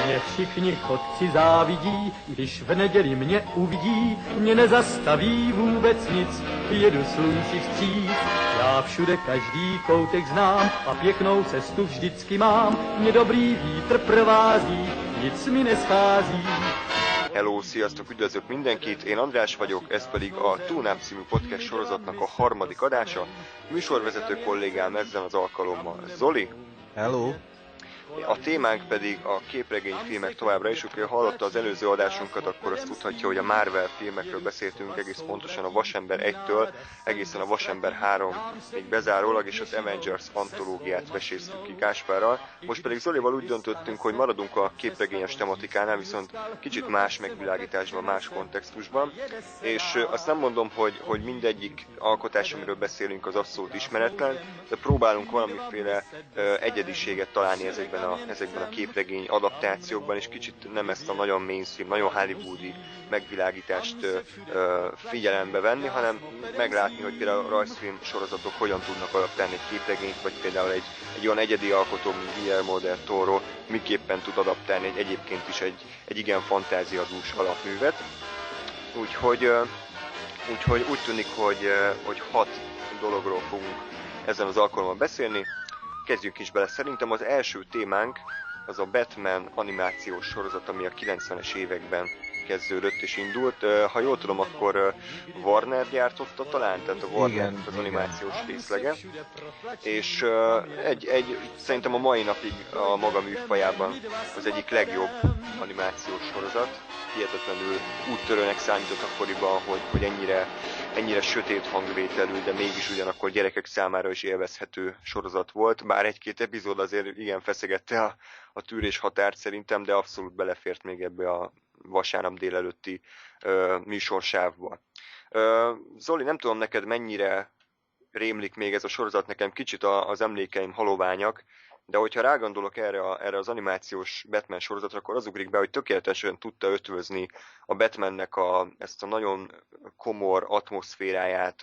Mě všichni chodci závidí, když v neděli mě uvidí, mě nezastaví vůbec nic, jedu slunci vstříc. Já všude každý koutek znám a pěknou cestu vždycky mám, mě dobrý vítr provází, nic mi neschází. Hello, sziasztok, üdvözlök mindenkit, én András vagyok, ez pedig a Túlnám című podcast sorozatnak a harmadik adása. Műsorvezető kollégám ezen az alkalommal Zoli. Hello. A témánk pedig a képregényfilmek továbbra is, hogyha hallotta az előző adásunkat, akkor azt tudhatja, hogy a Marvel filmekről beszéltünk egész pontosan a Vasember 1-től egészen a Vasember 3-ig bezárólag, és az Avengers antológiát veséztük ki Gáspárral. Most pedig Zolival úgy döntöttünk, hogy maradunk a képregényes tematikánál, viszont kicsit más megvilágításban, más kontextusban. És azt nem mondom, hogy mindegyik alkotás, amiről beszélünk, az abszolút ismeretlen, de próbálunk valamiféle egyediséget találni ezekben a képregény adaptációkban, és kicsit nem ezt a nagyon mainstream, nagyon hollywoodi megvilágítást figyelembe venni, hanem meglátni, hogy például a rajzfilm sorozatok hogyan tudnak adaptálni egy képregényt, vagy például egy olyan egyedi alkotó, mint Guillermo del Toro miképpen tud adaptálni egyébként is egy igen fantáziadús alapművet. Úgyhogy úgy tűnik, hogy 6 dologról fogunk ezen az alkalommal beszélni. Kezdjünk is bele. Szerintem az első témánk az a Batman animációs sorozat, ami a 90-es években kezdődött és indult. Ha jól tudom, akkor Warner gyártotta talán, tehát a Warner az animációs részlege. És szerintem a mai napig a maga műfajában az egyik legjobb animációs sorozat. Hihetetlenül úttörőnek számított akkoriban, hogy ennyire sötét hangvételű, de mégis ugyanakkor gyerekek számára is élvezhető sorozat volt. Bár egy-két epizód azért igen feszegette a tűrés határt szerintem, de abszolút belefért még ebbe a vasárnap délelőtti műsorsávba. Zoli, nem tudom neked mennyire rémlik még ez a sorozat, nekem kicsit az emlékeim haloványak, de hogyha rágondolok erre az animációs Batman sorozatra, akkor az ugrik be, hogy tökéletesen tudta ötvözni a Batmannek ezt a nagyon komor atmoszféráját,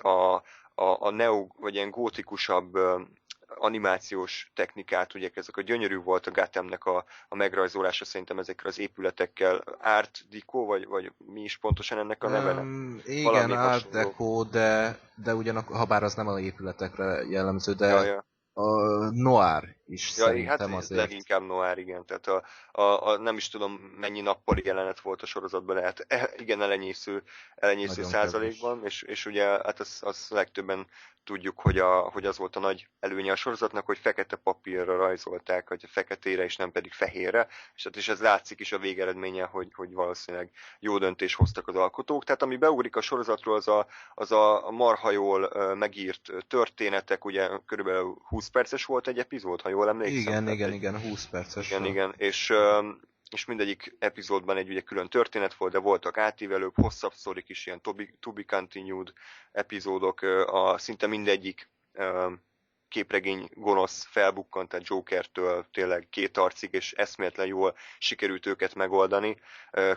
a neo, vagy ilyen gótikusabb animációs technikát, ugye ezek a gyönyörű volt a Gothamnek a megrajzolása szerintem ezekkel az épületekkel. Art Deco, vagy mi is pontosan ennek a neve? Igen, Art Deco, de ugyanakkor, ha bár az nem a épületekre jellemző, de ja. A noir is szerintem hát azért. Leginkább noir, igen. Tehát nem is tudom mennyi nappali jelenet volt a sorozatban, lehet igen elenyésző százalékban, és ugye hát az legtöbben tudjuk, hogy az volt a nagy előnye a sorozatnak, hogy fekete papírra rajzolták, vagy feketére és nem pedig fehérre, és ez látszik is a végeredménye, hogy valószínűleg jó döntés hoztak az alkotók. Tehát ami beugrik a sorozatról, az a marha jól megírt történetek, ugye körülbelül 20 perces volt egy epizód, ha jól emlékszem. Igen, 20 perces. Igen, és mindegyik epizódban egy ugye külön történet volt, de voltak átívelőbb, hosszabb sztorik is, ilyen to be continued epizódok, szinte mindegyik képregény gonosz felbukkant, tehát Jokertől tényleg két arcig, és eszméletlen jól sikerült őket megoldani,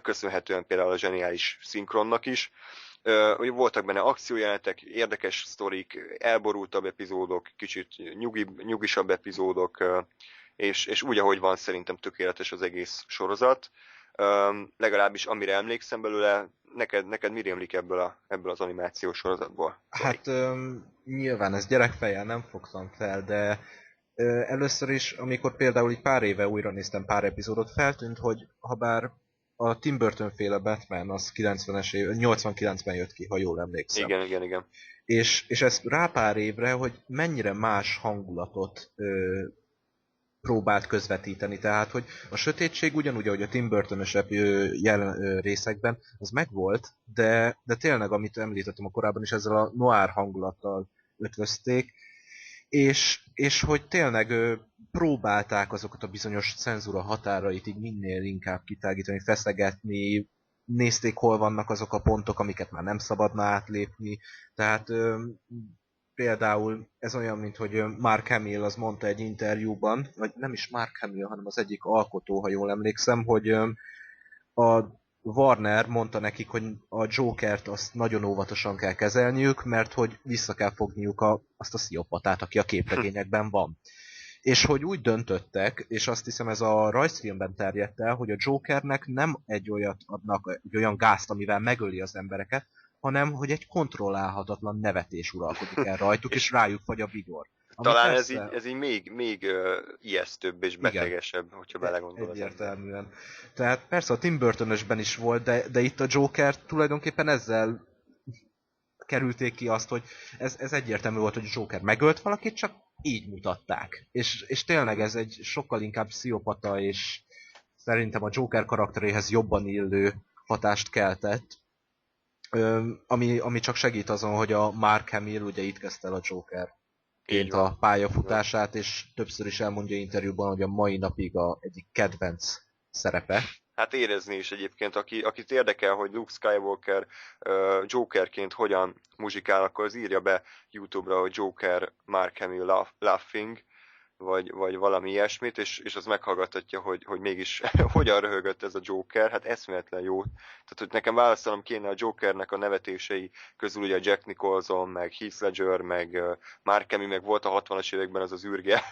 köszönhetően például a zseniális szinkronnak is. Voltak benne akciójelenetek, érdekes sztorik, elborultabb epizódok, kicsit nyugisabb epizódok, és úgy, ahogy van, szerintem tökéletes az egész sorozat. Legalábbis amire emlékszem belőle, neked mi rémlik ebből az animációs sorozatból? Hát nyilván ez gyerekfejjel nem fogtam fel, de először is, amikor például így pár éve újra néztem pár epizódot, feltűnt, hogy habár a Tim Burton féle Batman az 89-ben jött ki, ha jól emlékszem. Igen. És ez rá pár évre, hogy mennyire más hangulatot próbált közvetíteni, tehát hogy a sötétség ugyanúgy, ahogy a Tim Burton-ös részekben, az megvolt, de tényleg, amit említettem a korábban is, ezzel a noir hangulattal ötvözték, és hogy tényleg próbálták azokat a bizonyos cenzúra határait így minél inkább kitágítani, feszegetni, nézték, hol vannak azok a pontok, amiket már nem szabadna átlépni, tehát például ez olyan, mint hogy Mark Hamill az mondta egy interjúban, vagy nem is Mark Hamill, hanem az egyik alkotó, ha jól emlékszem, hogy a Warner mondta nekik, hogy a Jokert azt nagyon óvatosan kell kezelniük, mert hogy vissza kell fogniuk azt a pszichopatát, aki a képregényekben van. És hogy úgy döntöttek, és azt hiszem ez a rajzfilmben terjedt el, hogy a Jokernek nem egy olyat adnak, egy olyan gázt, amivel megöli az embereket, hanem hogy egy kontrollálhatatlan nevetés uralkodik el rajtuk, és rájuk fagy a vigor. Ami Talán persze, ez így még ijesztőbb és igen, betegesebb, hogyha belegondol az ember. egyértelműen. Tehát persze a Tim Burton-ösben is volt, de itt a Joker tulajdonképpen ezzel kerülték ki azt, hogy ez egyértelmű volt, hogy a Joker megölt valakit, csak így mutatták. És tényleg ez egy sokkal inkább pszichopata, és szerintem a Joker karakteréhez jobban illő hatást keltett. Ami csak segít azon, hogy a Mark Hamill ugye itt kezdte el a Jokerként a pályafutását, és többször is elmondja interjúban, hogy a mai napig egyik kedvenc szerepe. Hát érezni is egyébként, akit érdekel, hogy Luke Skywalker Jokerként hogyan muzsikál, akkor az írja be YouTube-ra, hogy Joker Mark Hamill Laughing, vagy valami ilyesmit, és az meghallgathatja, hogy mégis hogyan röhögött ez a Joker, hát eszméletlen jó. Tehát, hogy nekem választanom kéne a Jokernek a nevetései közül ugye Jack Nicholson, meg Heath Ledger, meg Mark Hamill, meg volt a 60-as években az az űrge,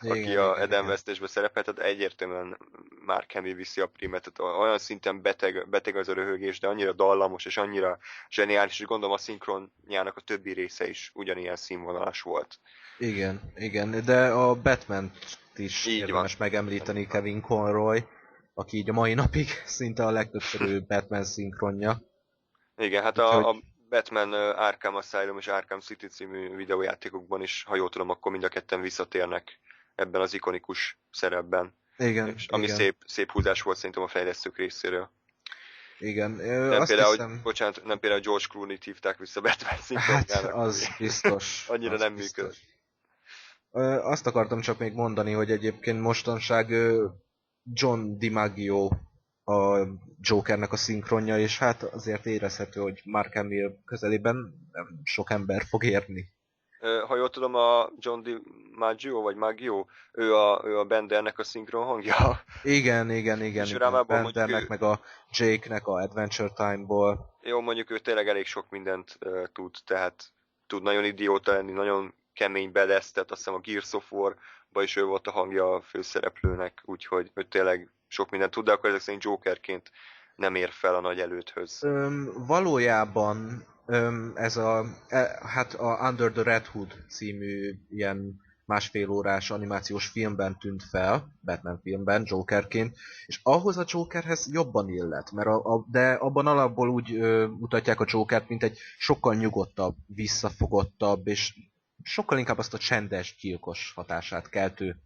aki a Eden West-esben szerepelt, tehát egyértelműen Mark Hamill viszi a primet, tehát olyan szinten beteg az a röhögés, de annyira dallamos és annyira zseniális, és gondolom a szinkronjának a többi része is ugyanilyen színvonalas volt. Igen, de a Batman-t is Így érdemes van. megemlíteni, Kevin Conroy, aki így a mai napig szinte a legtöbbszörű Batman szinkronja. Igen, hát Úgyhogy... a Batman Arkham Asylum és Arkham City című videójátékokban is, ha jól tudom, akkor mind a ketten visszatérnek ebben az ikonikus szerepben. Igen, és ami igen. szép húzás volt szerintem a fejlesztők részéről. Igen, Nem azt például, hiszem... nem például George Clooney-t hívták vissza Batman Hát, szinkronjának. az biztos. Annyira az nem biztos. működött. Azt akartam csak még mondani, hogy egyébként mostanság John DiMaggio a Jokernek a szinkronja, és hát azért érezhető, hogy Mark Hamill közelében nem sok ember fog érni. Ha jól tudom, a John DiMaggio, vagy Maggio, ő a Bendernek a szinkron hangja. Igen. És rámából Bendernek, meg a Jake-nek a Adventure Time-ból. Jó, mondjuk ő tényleg elég sok mindent tud, tehát tud nagyon idióta lenni, nagyon kemény badass, tehát azt hiszem a Gears of War-ba is ő volt a hangja a főszereplőnek, úgyhogy ő tényleg sok mindent tud, de akkor ezek szerint Jokerként nem ér fel a nagy elődhöz. Valójában hát a Under the Red Hood című ilyen másfél órás animációs filmben tűnt fel, Batman filmben, Jokerként, és ahhoz a Jokerhez jobban illet, mert de abban alapból úgy mutatják a Jokert, mint egy sokkal nyugodtabb, visszafogottabb, és sokkal inkább azt a csendes, gyilkos hatását keltő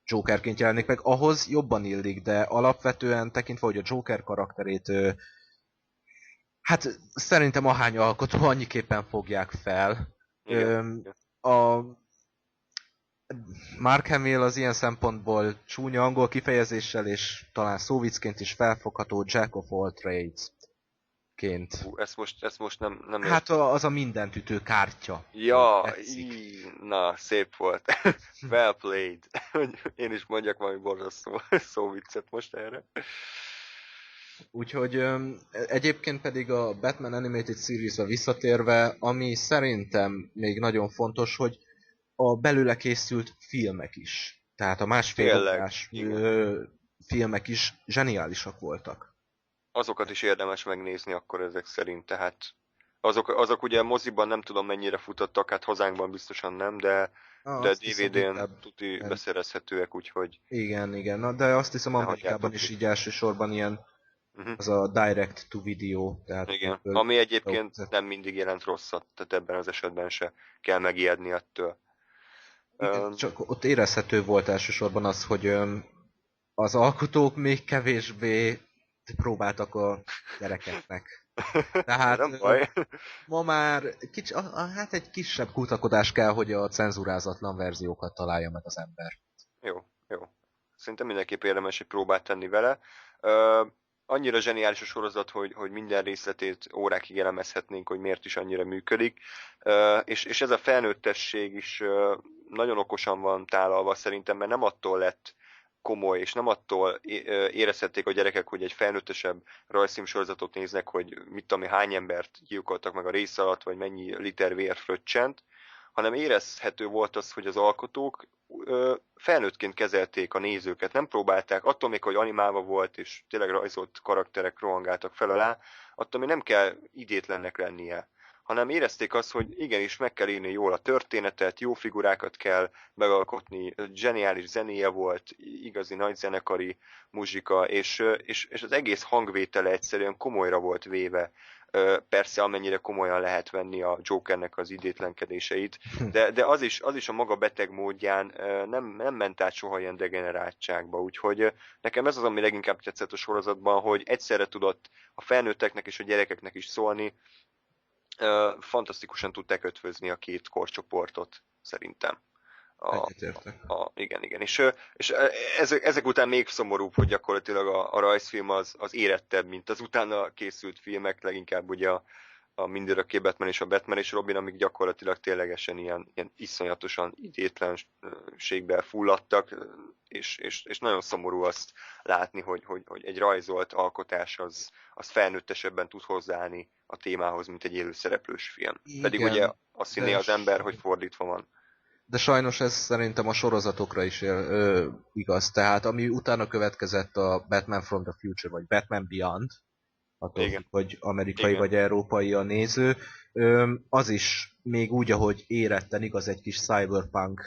Jokerként jelenik meg, ahhoz jobban illik, de alapvetően tekintve, hogy a Joker karakterét hát szerintem ahány alkotó annyiképpen fogják fel. Igen. A Mark Hamill az ilyen szempontból csúnya angol kifejezéssel, és talán szóviccként is felfogható Jack of all trades-ként. Ezt most nem Hát az a mindentütő kártya. Ja, na, szép volt. Well played. Én is mondjak valami borzasztó szóviccet most erre. Úgyhogy egyébként pedig a Batman Animated Series-be visszatérve, ami szerintem még nagyon fontos, hogy a belőle készült filmek is. Tehát a másfél órás filmek is zseniálisak voltak. Azokat is érdemes megnézni akkor ezek szerint, tehát azok ugye moziban nem tudom mennyire futottak, hát hazánkban biztosan nem, de DVD-n tuti beszerezhetőek, úgyhogy... Igen, na, de azt hiszem Amerikában is így elsősorban ilyen az a direct to video. Tehát igen, ami egyébként nem mindig jelent rosszat, tehát ebben az esetben se kell megijedni ettől. Igen, csak ott érezhető volt elsősorban az, hogy az alkotók még kevésbé próbáltak a gyerekeknek. Tehát nem baj. Ma már hát egy kisebb kutakodás kell, hogy a cenzurázatlan verziókat találja meg az ember. Jó. Szerintem mindenképp érdemes egy próbát tenni vele. Annyira zseniális a sorozat, hogy minden részletét órákig elemezhetnénk, hogy miért is annyira működik. És ez a felnőttesség is nagyon okosan van tálalva szerintem, mert nem attól lett komoly, és nem attól érezhették a gyerekek, hogy egy felnőttesebb rajzfilmsorozatot néznek, hogy mit tudom, hány embert gyilkoltak meg a rész alatt, vagy mennyi liter vér fröccsent, hanem érezhető volt az, hogy az alkotók felnőttként kezelték a nézőket, nem próbálták, attól még, hogy animálva volt, és tényleg rajzolt karakterek rohangáltak fel alá, attól még nem kell idétlennek lennie, hanem érezték azt, hogy igenis meg kell írni jól a történetet, jó figurákat kell megalkotni, zseniális zenéje volt, igazi nagy zenekari muzsika, és az egész hangvétele egyszerűen komolyra volt véve. Persze amennyire komolyan lehet venni a Jokernek az idétlenkedéseit, de az is a maga beteg módján nem ment át soha ilyen degeneráltságba, úgyhogy nekem ez az, ami leginkább tetszett a sorozatban, hogy egyszerre tudott a felnőtteknek és a gyerekeknek is szólni, fantasztikusan tudták ötvözni a két korcsoportot, szerintem. Igen. És ezek után még szomorúbb, hogy gyakorlatilag a rajzfilm az érettebb, mint az utána készült filmek, leginkább ugye a Mindörökké Batman és a Batman és Robin, amik gyakorlatilag ténylegesen ilyen iszonyatosan idétlenségbe fulladtak, és nagyon szomorú azt látni, hogy egy rajzolt alkotás az felnőttesebben tud hozzáállni a témához, mint egy élőszereplős film. Igen, pedig ugye azt hinné az ember, hogy fordítva van. De sajnos ez szerintem a sorozatokra is igaz. Tehát ami utána következett a Batman from the Future, vagy Batman Beyond, attól, hogy amerikai vagy európai a néző, az is még úgy, ahogy éretten, igaz, egy kis cyberpunk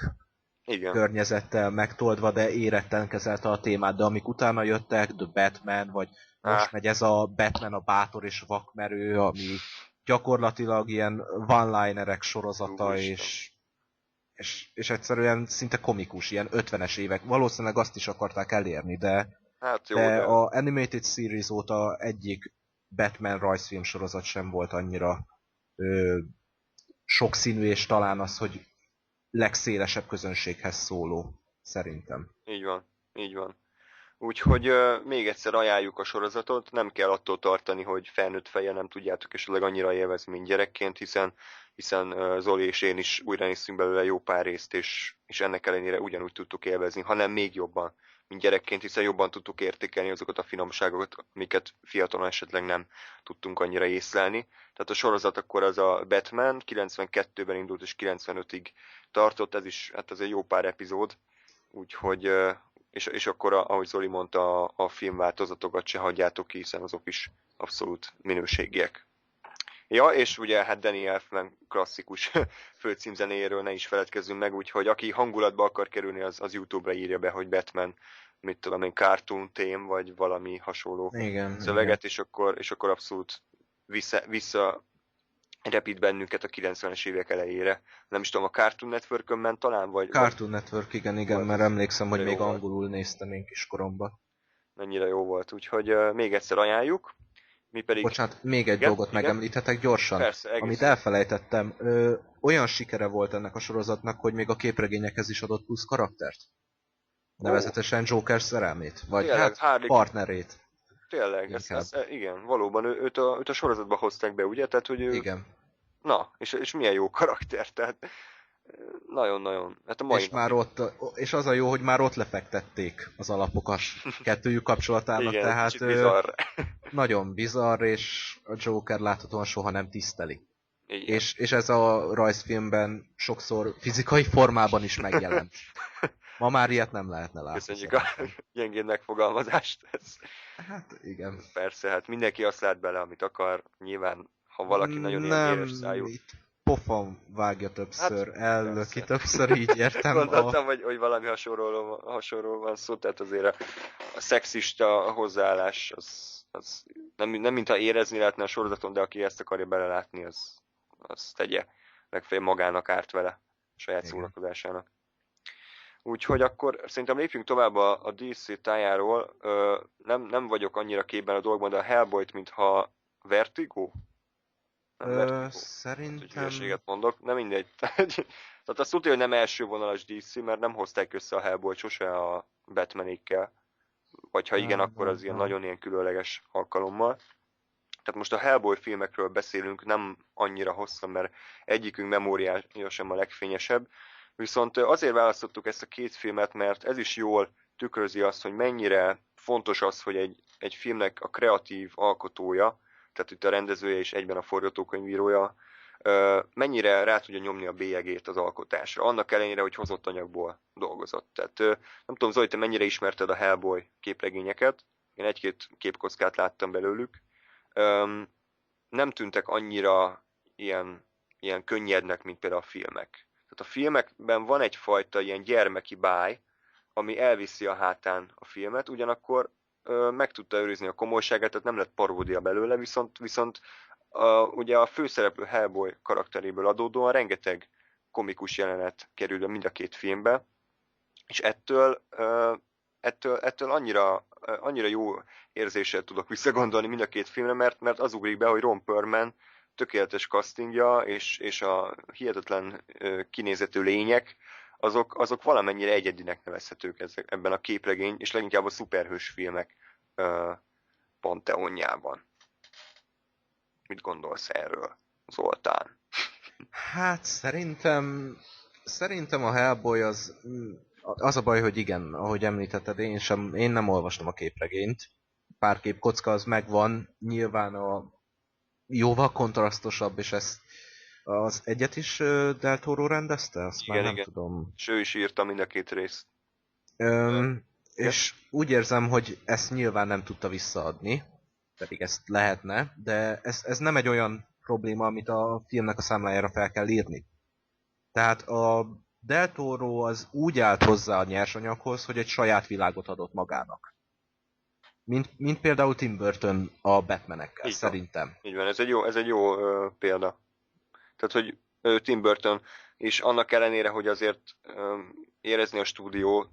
környezettel megtoldva, de éretten kezelte a témát, de amik utána jöttek, The Batman, vagy most megy ez a Batman a bátor és vakmerő, ami gyakorlatilag ilyen one-linerek sorozata, és egyszerűen szinte komikus, ilyen 50-es évek. Valószínűleg azt is akarták elérni, de a Animated Series óta egyik Batman rajzfilm sorozat sem volt annyira sokszínű, és talán az, hogy legszélesebb közönséghez szóló, szerintem. Így van. Úgyhogy még egyszer ajánljuk a sorozatot, nem kell attól tartani, hogy felnőtt fejjel nem tudjátok esetleg annyira élvezni, mint gyerekként, hiszen Zoli és én is újra néztünk belőle jó pár részt, és ennek ellenére ugyanúgy tudtuk élvezni, hanem még jobban, mint gyerekként, hiszen jobban tudtuk értékelni azokat a finomságokat, amiket fiatalon esetleg nem tudtunk annyira észlelni. Tehát a sorozat akkor az a Batman, 92-ben indult és 95-ig tartott, ez is hát ez egy jó pár epizód, úgyhogy és akkor, ahogy Zoli mondta, a filmváltozatokat se hagyjátok ki, hiszen azok is abszolút minőségiek. Ja, és ugye hát Danny Elfman klasszikus főcímzenéjéről ne is feledkezzünk meg, úgyhogy aki hangulatba akar kerülni, az YouTube-ra írja be, hogy Batman, mit tudom én, cartoon theme, vagy valami hasonló szöveget, és akkor abszolút vissza repít bennünket a 90-es évek elejére. Nem is tudom, a Cartoon Network-ön ment talán? Cartoon Network, igen, mert emlékszem, hogy még angolul néztem én kiskoromban. Mennyire jó volt, úgyhogy még egyszer ajánljuk. Mi pedig... Bocsánat, még egy dolgot megemlíthetek gyorsan. Persze, amit elfelejtettem. Olyan sikere volt ennek a sorozatnak, hogy még a képregényekhez is adott plusz karaktert. Nevezetesen Joker szerelmét, vagy tényleg, hát partnerét. Tényleg, igen, valóban őt a sorozatba hozták be, ugye? Tehát, hogy igen. Na, és milyen jó karakter, tehát nagyon-nagyon. Hát a mai és az a jó, hogy már ott lefektették az alapokat kettőjük kapcsolatának, igen, tehát bizarr. Nagyon bizarr, és a Joker láthatóan soha nem tiszteli. És ez a rajzfilmben sokszor fizikai formában is megjelent. Ma már ilyet nem lehetne látni. Köszönjük a gyengén megfogalmazást. Hát igen. Persze, hát mindenki azt lát bele, amit akar. Nyilván, ha valaki nagyon ilyen éres szájú. Pofon vágja többször, hát, ellöki többször, így értem. Gondoltam, hogy valami hasonló van szó, tehát azért a szexista hozzáállás az nem mintha érezni lehetne a sorozaton, de aki ezt akarja belelátni, az tegye. Legfeljebb magának árt vele, a saját szórakozásának. Úgyhogy akkor szerintem lépjünk tovább a DC tájáról. Nem vagyok annyira képben a dolgokban, de a Hellboyt, mintha Vertigo? Szerintem... Hülyeséget mondok, nem mindegy. Tehát azt tudja, hogy nem első vonalas DC, mert nem hozták össze a Hellboyt sose a Batmanékkel. Vagy ha igen, akkor az ilyen nagyon ilyen különleges alkalommal. Tehát most a Hellboy filmekről beszélünk, nem annyira hosszan, mert egyikünk memóriája sem a legfényesebb. Viszont azért választottuk ezt a két filmet, mert ez is jól tükrözi azt, hogy mennyire fontos az, hogy egy filmnek a kreatív alkotója, tehát itt a rendezője és egyben a forgatókönyvírója mennyire rá tudja nyomni a bélyegét az alkotásra, annak ellenére, hogy hozott anyagból dolgozott. Tehát nem tudom, Zoli, te mennyire ismerted a Hellboy képregényeket, én egy-két képkockát láttam belőlük, nem tűntek annyira ilyen könnyednek, mint például a filmek. Tehát a filmekben van egyfajta ilyen gyermeki báj, ami elviszi a hátán a filmet, ugyanakkor meg tudta őrizni a komolyságát, tehát nem lett paródia belőle, viszont ugye a főszereplő Hellboy karakteréből adódóan rengeteg komikus jelenet kerül mind a két filmbe, és ettől annyira jó érzéssel tudok visszagondolni mind a két filmre, mert az ugrik be, hogy Ron Perlman tökéletes castingja, és a hihetetlen kinézetű lények, azok valamennyire egyedinek nevezhetők ebben a képregény, és leginkább a szuperhős filmek panteonjában. Mit gondolsz erről, Zoltán? Hát szerintem a Hellboy az a baj, hogy igen, ahogy említetted, én nem olvastam a képregényt. Pár képkocka az megvan, nyilván a jóval kontrasztosabb, és ezt az egyet is Del Toro rendezte? Azt Igen, már nem igen. tudom. És ő is írta mind a két részt. És úgy érzem, hogy ezt nyilván nem tudta visszaadni, pedig ezt lehetne, de ez nem egy olyan probléma, amit a filmnek a számlájára fel kell írni. Tehát a Del Toro az úgy állt hozzá a nyersanyaghoz, hogy egy saját világot adott magának. Mint például Tim Burton a Batmanekkel, szerintem. Így van, ez egy jó példa. Tehát, hogy Tim Burton is annak ellenére, hogy azért érezni a stúdió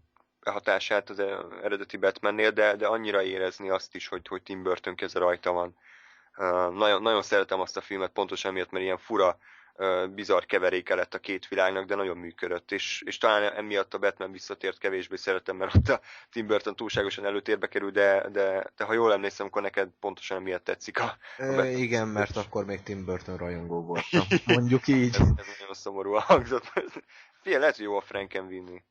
hatását az eredeti Batmannél, de annyira érezni azt is, hogy Tim Burton keze rajta van. Nagyon, nagyon szeretem azt a filmet, pontosan miatt, mert ilyen fura, bizarr keveréke lett a két világnak, de nagyon működött, és talán emiatt a Batman visszatért kevésbé szeretem, mert ott a Tim Burton túlságosan előtérbe kerül, de ha jól emlékszem, akkor neked pontosan emiatt tetszik a Batman. Igen, mert akkor még Tim Burton rajongó voltam. Mondjuk így. Ez nagyon szomorúan hangzott. Figyelj, lehet, hogy jó a Frankenweenie.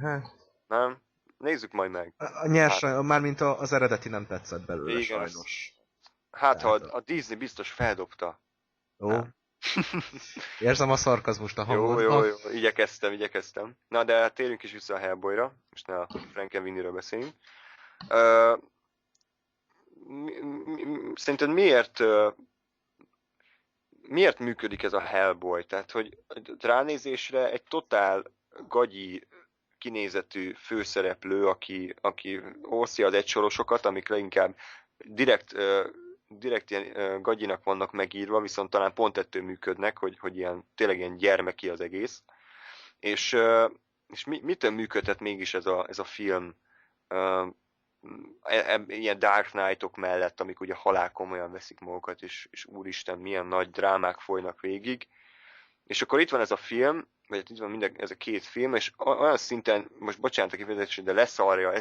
Hát, Nem? Nézzük majd meg. a nyersanyag, mármint az eredeti nem tetszett belőle, igen, sajnos. Hát, ha a Disney biztos feldobta. Jó. Érzem a szarkazmust a hangon. Jó, igyekeztem. Na, de térjünk is vissza a Hellboyra. Most ne a Frankenweenie-ről beszéljünk. Szerinted miért működik ez a Hellboy? Tehát, hogy ránézésre egy totál gagyi kinézetű főszereplő, aki osztja az egysorosokat, amik leginkább direkt ilyen gagyinak vannak megírva, viszont talán pont ettől működnek, hogy tényleg ilyen gyermeki az egész. És mitől működhet mégis ez a film ilyen Dark Knight-ok mellett, amik ugye halál komolyan veszik magukat, és úristen, milyen nagy drámák folynak végig. És akkor itt van ez a film, vagy itt van ez a két film, és olyan szinten, most bocsánat a kifejezés, de leszarja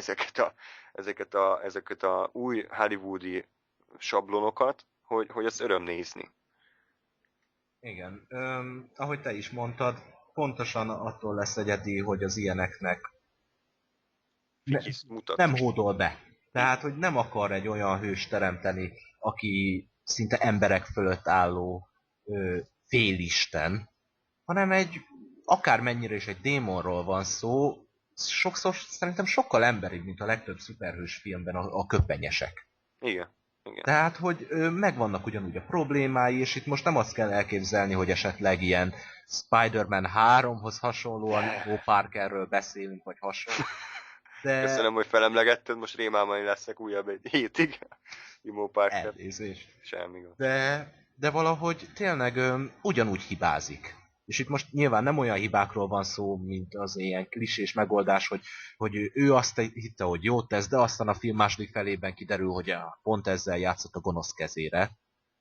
ezeket a új hollywoodi sablonokat, hogy az öröm nézni. Igen. Ahogy te is mondtad, pontosan attól lesz egyedi, hogy az ilyeneknek nem hódol be. Tehát, hogy nem akar egy olyan hős teremteni, aki szinte emberek fölött álló félisten, hanem akármennyire is egy démonról van szó, sokszor szerintem sokkal emberibb, mint a legtöbb szuperhős filmben a köpenyesek. Igen. Tehát, hogy megvannak ugyanúgy a problémái, és itt most nem azt kell elképzelni, hogy esetleg ilyen Spider-Man 3-hoz hasonlóan Imo Parkerről beszélünk, vagy hasonló. De... Köszönöm, hogy felemlegetted, most rémálmai lesznek újabb egy hétig. Imo Parker. Elnézést. Semmi gond. De valahogy tényleg ugyanúgy hibázik. És itt most nyilván nem olyan hibákról van szó, mint az ilyen klisés megoldás, hogy ő azt hitte, hogy jót tesz, de aztán a film második felében kiderül, hogy pont ezzel játszott a gonosz kezére,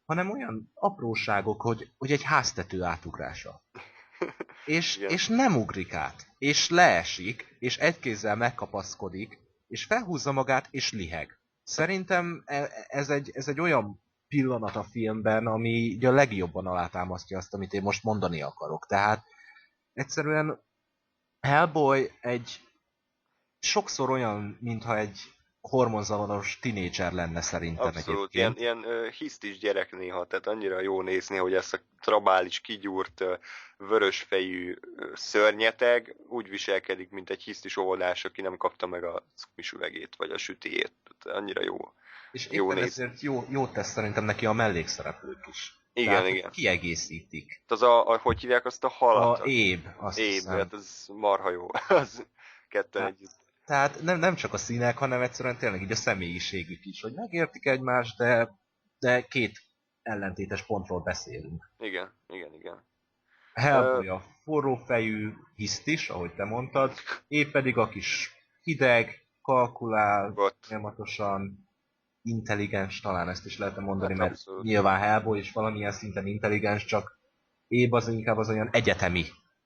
hanem olyan apróságok, hogy egy háztető átugrása. És nem ugrik át, és leesik, és egy kézzel megkapaszkodik, és felhúzza magát, és liheg. Szerintem ez egy olyan pillanat a filmben, ami ugye a legjobban alátámasztja azt, amit én most mondani akarok. Tehát egyszerűen Hellboy sokszor olyan, mintha egy hormonzavaros tinédzser lenne szerintem. Abszolút, ilyen hisztis gyerek néha, tehát annyira jó nézni, hogy ezt a trabális, kigyúrt, vörösfejű szörnyeteg úgy viselkedik, mint egy hisztis óvodás, aki nem kapta meg a cumis üvegét, vagy a sütiét. Annyira jó. És jó éppen néz. ezért jót tesz szerintem neki a mellékszereplők is. Igen, Tehát, igen. kiegészítik. Az hogy hívják azt a halat? A éb, azt Éb, hiszem. hát ez marha jó. Az ketten együtt. Tehát nem csak a színek, hanem egyszerűen tényleg így a személyiségük is, hogy megértik egymást, de két ellentétes pontról beszélünk. Igen, igen, igen. Hellboy a forrófejű hisztis, ahogy te mondtad, épp pedig a kis hideg, kalkulál, folyamatosan intelligens, talán ezt is lehetne mondani, Hát mert abszolút. nyilván Hellboy is valamilyen szinten intelligens, csak épp az inkább az olyan egyetemi.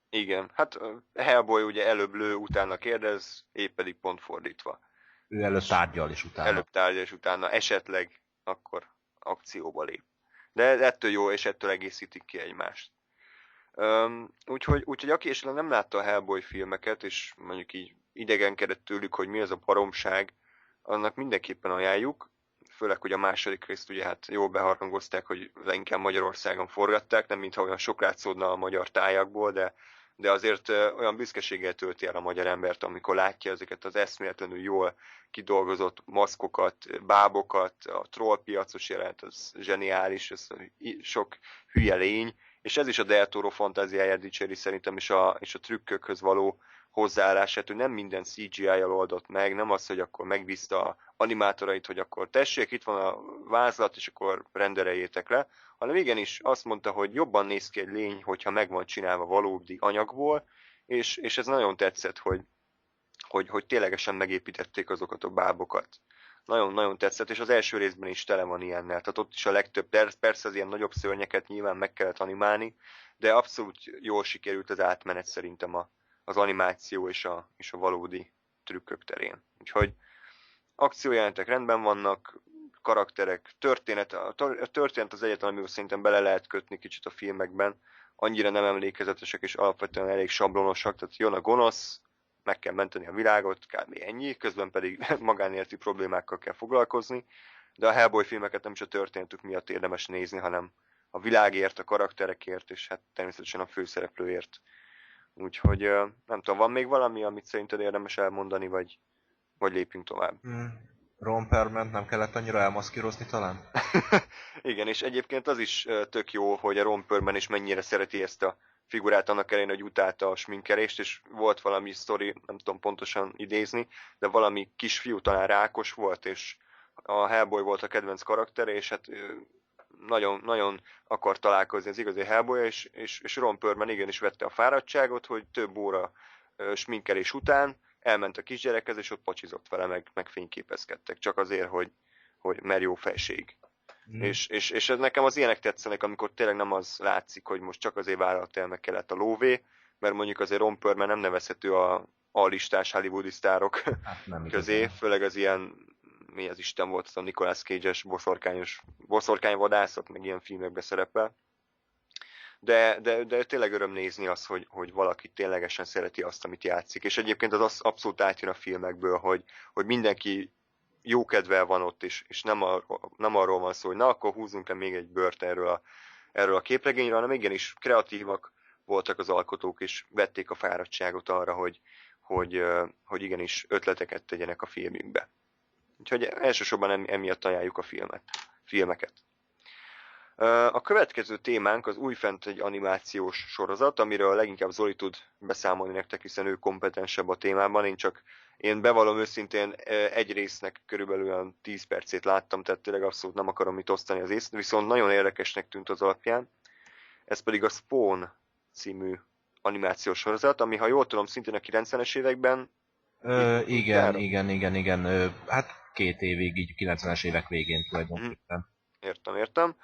Igen, hát Hellboy ugye előbb lő, utána kérdez, épp pedig pont fordítva. Ő előbb tárgyal is utána. Előbb tárgyal, és utána esetleg akkor akcióba lép. De ettől jó, és ettől egészítik ki egymást. Úgyhogy aki esetleg nem látta a Hellboy filmeket, és mondjuk így idegenkedett tőlük, hogy mi az a baromság, annak mindenképpen ajánljuk. Főleg, hogy a második részt ugye hát jól beharangozták, hogy inkább Magyarországon forgatták, nem mintha olyan sok látszódna a magyar tájakból, de azért olyan büszkeséggel tölti el a magyar embert, amikor látja ezeket az eszméletlenül jól kidolgozott maszkokat, bábokat, a trollpiacos jelent, az zseniális, ez sok hülye lény, és ez is a Del Toro fantáziáját dicséri szerintem, és a trükkökhöz való hozzáállását, hogy nem minden CGI-jal oldott meg, nem az, hogy akkor megbízta a animátorait, hogy akkor tessék, itt van a vázlat, és akkor rendereljétek le, hanem igenis azt mondta, hogy jobban néz ki egy lény, hogyha meg van csinálva valódi anyagból, és ez nagyon tetszett, hogy ténylegesen megépítették azokat a bábokat. Nagyon-nagyon tetszett, és az első részben is tele van ilyennel. Tehát ott is a legtöbb, persze az ilyen nagyobb szörnyeket nyilván meg kellett animálni, de abszolút jól sikerült az átmenet szerintem az animáció és a valódi trükkök terén. Úgyhogy akciójelentek rendben vannak, karakterek, a történet az egyetlen, amivel szerintem bele lehet kötni kicsit a filmekben, annyira nem emlékezetesek és alapvetően elég sablonosak, tehát jön a gonosz, meg kell menteni a világot, kb. Ennyi, közben pedig magánéleti problémákkal kell foglalkozni, de a Hellboy filmeket nem csak a történetük miatt érdemes nézni, hanem a világért, a karakterekért, és hát természetesen a főszereplőért. Úgyhogy nem tudom, van még valami, amit szerinted érdemes elmondani, vagy lépjünk tovább? Ron Perlman nem kellett annyira elmaszkírozni talán? Igen, és egyébként az is tök jó, hogy a Ron Perlman is mennyire szereti ezt a figurát, annak ellenére, hogy utálta a sminkelést, és volt valami sztori, nem tudom pontosan idézni, de valami kisfiú talán rákos volt, és a Hellboy volt a kedvenc karaktere, és hát nagyon, nagyon akar találkozni az igazi Hellboy, és Ron Perlman igenis vette a fáradtságot, hogy több óra sminkelés után elment a kisgyerekhez, és ott pacsizott vele, meg fényképezkedtek, csak azért, hogy mert jó fejség. És ez nekem az ilyenek tetszenek, amikor tényleg nem az látszik, hogy most csak azért vállalt el, meg kellett a lóvé, mert mondjuk azért Ron Perlman nem nevezhető a listás hollywoodi sztárok közé, főleg az ilyen, mi az Isten volt, az a Nicolas Cage-es boszorkányvadászat, meg ilyen filmekbe szerepel. De tényleg öröm nézni azt, hogy valaki ténylegesen szereti azt, amit játszik. És egyébként az abszolút átjön a filmekből, hogy mindenki jó kedvel van ott, és nem arról van szó, hogy na, akkor húzzunk le még egy bört erről a képregényről, hanem igenis kreatívak voltak az alkotók, és vették a fáradtságot arra, hogy igenis ötleteket tegyenek a filmünkbe. Úgyhogy elsősorban emiatt ajánljuk a filmeket. A következő témánk az újfent egy animációs sorozat, amiről leginkább Zoli tud beszámolni nektek, hiszen ő kompetensebb a témában. Én bevallom őszintén egy résznek körülbelül 10 percét láttam, tehát tényleg abszolút nem akarom itt osztani az észt, viszont nagyon érdekesnek tűnt az alapján. Ez pedig a Spawn című animációs sorozat, ami, ha jól tudom, szintén a 90-es években... Igen. Hát 2 évig, így 90-es évek végén tulajdonképpen. Értem.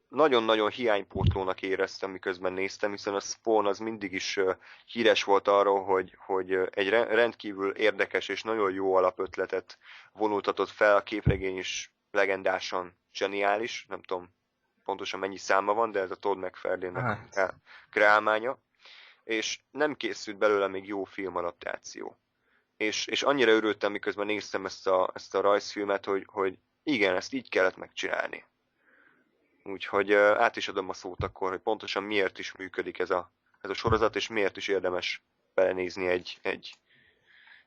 Nagyon-nagyon hiánypótlónak éreztem, miközben néztem, hiszen a Spawn az mindig is híres volt arról, hogy egy rendkívül érdekes és nagyon jó alapötletet vonultatott fel, a képregény is legendásan zseniális, nem tudom pontosan mennyi száma van, de ez a Todd McFarlane-nek kreálmánya, és nem készült belőle még jó filmadaptáció. És annyira örültem, miközben néztem ezt a rajzfilmet, hogy igen, ezt így kellett megcsinálni. Úgyhogy át is adom a szót akkor, hogy pontosan miért is működik ez a sorozat, és miért is érdemes belenézni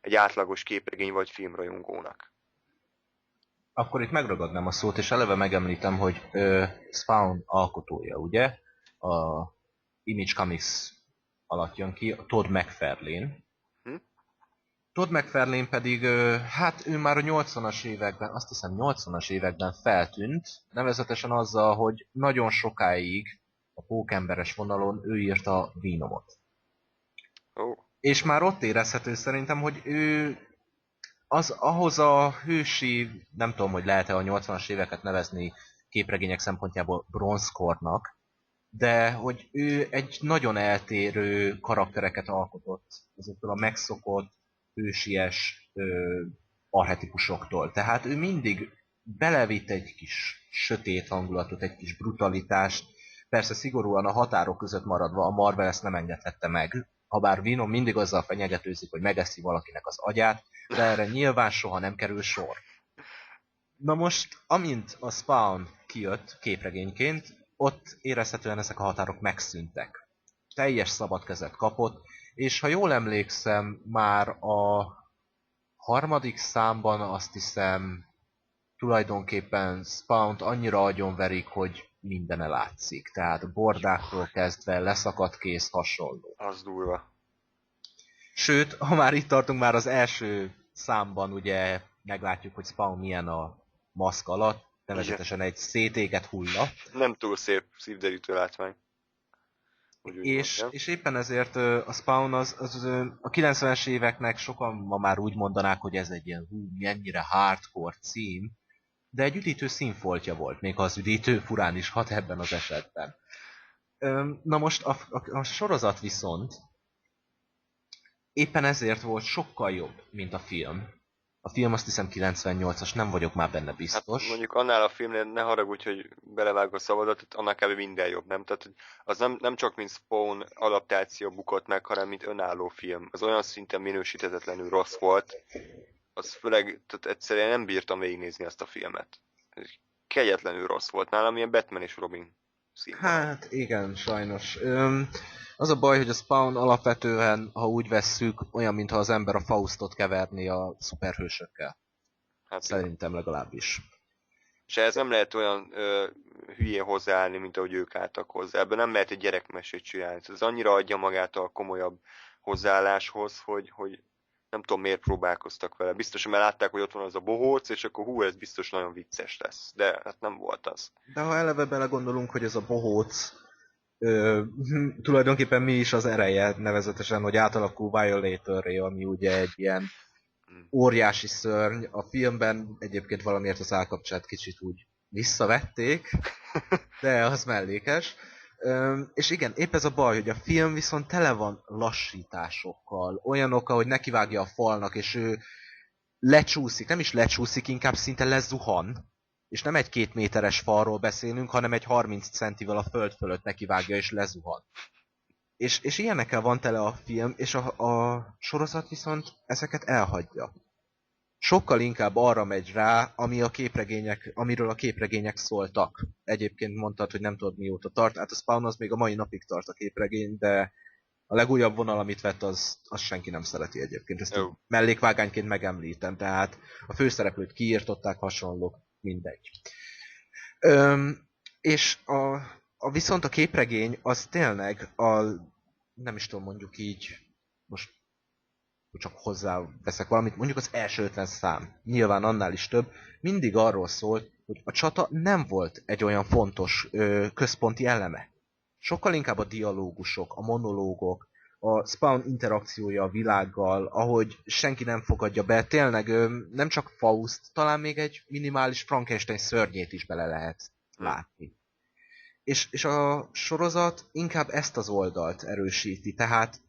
egy átlagos képregény vagy filmrajongónak. Akkor itt megragadnám a szót, és eleve megemlítem, hogy Spawn alkotója, ugye? A Image Comics alatt jön ki, a Todd McFarlane. Todd McFarlane pedig, hát ő már a 80-as években, azt hiszem 80-as években feltűnt, nevezetesen azzal, hogy nagyon sokáig a pókemberes vonalon ő írta a Venomot. Oh. És már ott érezhető szerintem, hogy ő ahhoz a hősi, nem tudom, hogy lehet-e a 80-as éveket nevezni képregények szempontjából bronzkornak, de hogy ő egy nagyon eltérő karaktereket alkotott ezektől a megszokott, hősies archetipusoktól. Tehát ő mindig belevitt egy kis sötét hangulatot, egy kis brutalitást, persze szigorúan a határok között maradva a Marvel ezt nem engedhette meg, habár Venom mindig azzal fenyegetőzik, hogy megeszi valakinek az agyát, de erre nyilván soha nem kerül sor. Na most, amint a Spawn kijött képregényként, ott érezhetően ezek a határok megszűntek. Teljes szabad kezet kapott, és ha jól emlékszem, már a harmadik számban azt hiszem tulajdonképpen Spawn-t annyira agyonverik, hogy mindene látszik. Tehát bordáktól kezdve leszakadt kéz hasonló. Az durva. Sőt, ha már itt tartunk, már az első számban ugye meglátjuk, hogy Spawn milyen a maszk alatt, nevezetesen egy szétégett hulla. Nem túl szép, szívderítő látvány. És éppen ezért a Spawn az a 90-es éveknek sokan ma már úgy mondanák, hogy ez egy ilyen mennyire hardcore cím, de egy üdítő színfoltja volt, még ha az üdítő furán is hat ebben az esetben. Na most a sorozat viszont éppen ezért volt sokkal jobb, mint a film. A film azt hiszem 98-as, nem vagyok már benne biztos. Hát mondjuk annál a filmnél ne haragudj, hogy belevágok a szavadat, annál kb. Minden jobb, nem? Tehát az nem csak mint Spawn adaptáció bukott meg, hanem mint önálló film. Az olyan szinten minősíthetetlenül rossz volt, az főleg, tehát egyszerűen nem bírtam végignézni azt a filmet. Kegyetlenül rossz volt. Nálam ilyen Batman és Robin színben. Hát igen, sajnos. Az a baj, hogy a Spawn alapvetően, ha úgy vesszük, olyan, mintha az ember a Faustot keverné a szuperhősökkel. Hát szerintem legalábbis. És ez nem lehet olyan hülyén hozzáállni, mint ahogy ők álltak hozzá. Ebben nem lehet egy gyerekmesét csinálni. Ez annyira adja magát a komolyabb hozzáálláshoz, hogy nem tudom miért próbálkoztak vele. Biztos, mert látták, hogy ott van az a bohóc, és akkor ez biztos nagyon vicces lesz. De hát nem volt az. De ha eleve belegondolunk, hogy ez a bohóc tulajdonképpen mi is az ereje, nevezetesen, hogy átalakul Violator-ré, ami ugye egy ilyen óriási szörny. A filmben egyébként valamiért az állkapcsát kicsit úgy visszavették, de az mellékes. És igen, épp ez a baj, hogy a film viszont tele van lassításokkal, olyanokkal, hogy nekivágja a falnak, és ő lecsúszik, nem is lecsúszik, inkább szinte lezuhan. És nem egy 2 méteres falról beszélünk, hanem egy 30 centivel a föld fölött nekivágja és lezuhan. És ilyenekkel van tele a film, és a sorozat viszont ezeket elhagyja. Sokkal inkább arra megy rá, amiről a képregények szóltak. Egyébként mondtad, hogy nem tudod mióta tart, hát a Spawn az még a mai napig tart a képregény, de a legújabb vonal, amit vett, az senki nem szereti egyébként. Ezt mellékvágányként megemlítem, tehát a főszereplőt kiírtották, hasonlók, mindegy. És viszont a képregény az tényleg nem is tudom, mondjuk így, most csak hozzáveszek valamit, mondjuk az első 50 szám, nyilván annál is több, mindig arról szólt, hogy a csata nem volt egy olyan fontos központi eleme. Sokkal inkább a dialógusok, a monológok, a Spawn interakciója a világgal, ahogy senki nem fogadja be, tényleg nem csak Faust, talán még egy minimális Frankenstein szörnyét is bele lehet látni. És a sorozat inkább ezt az oldalt erősíti, tehát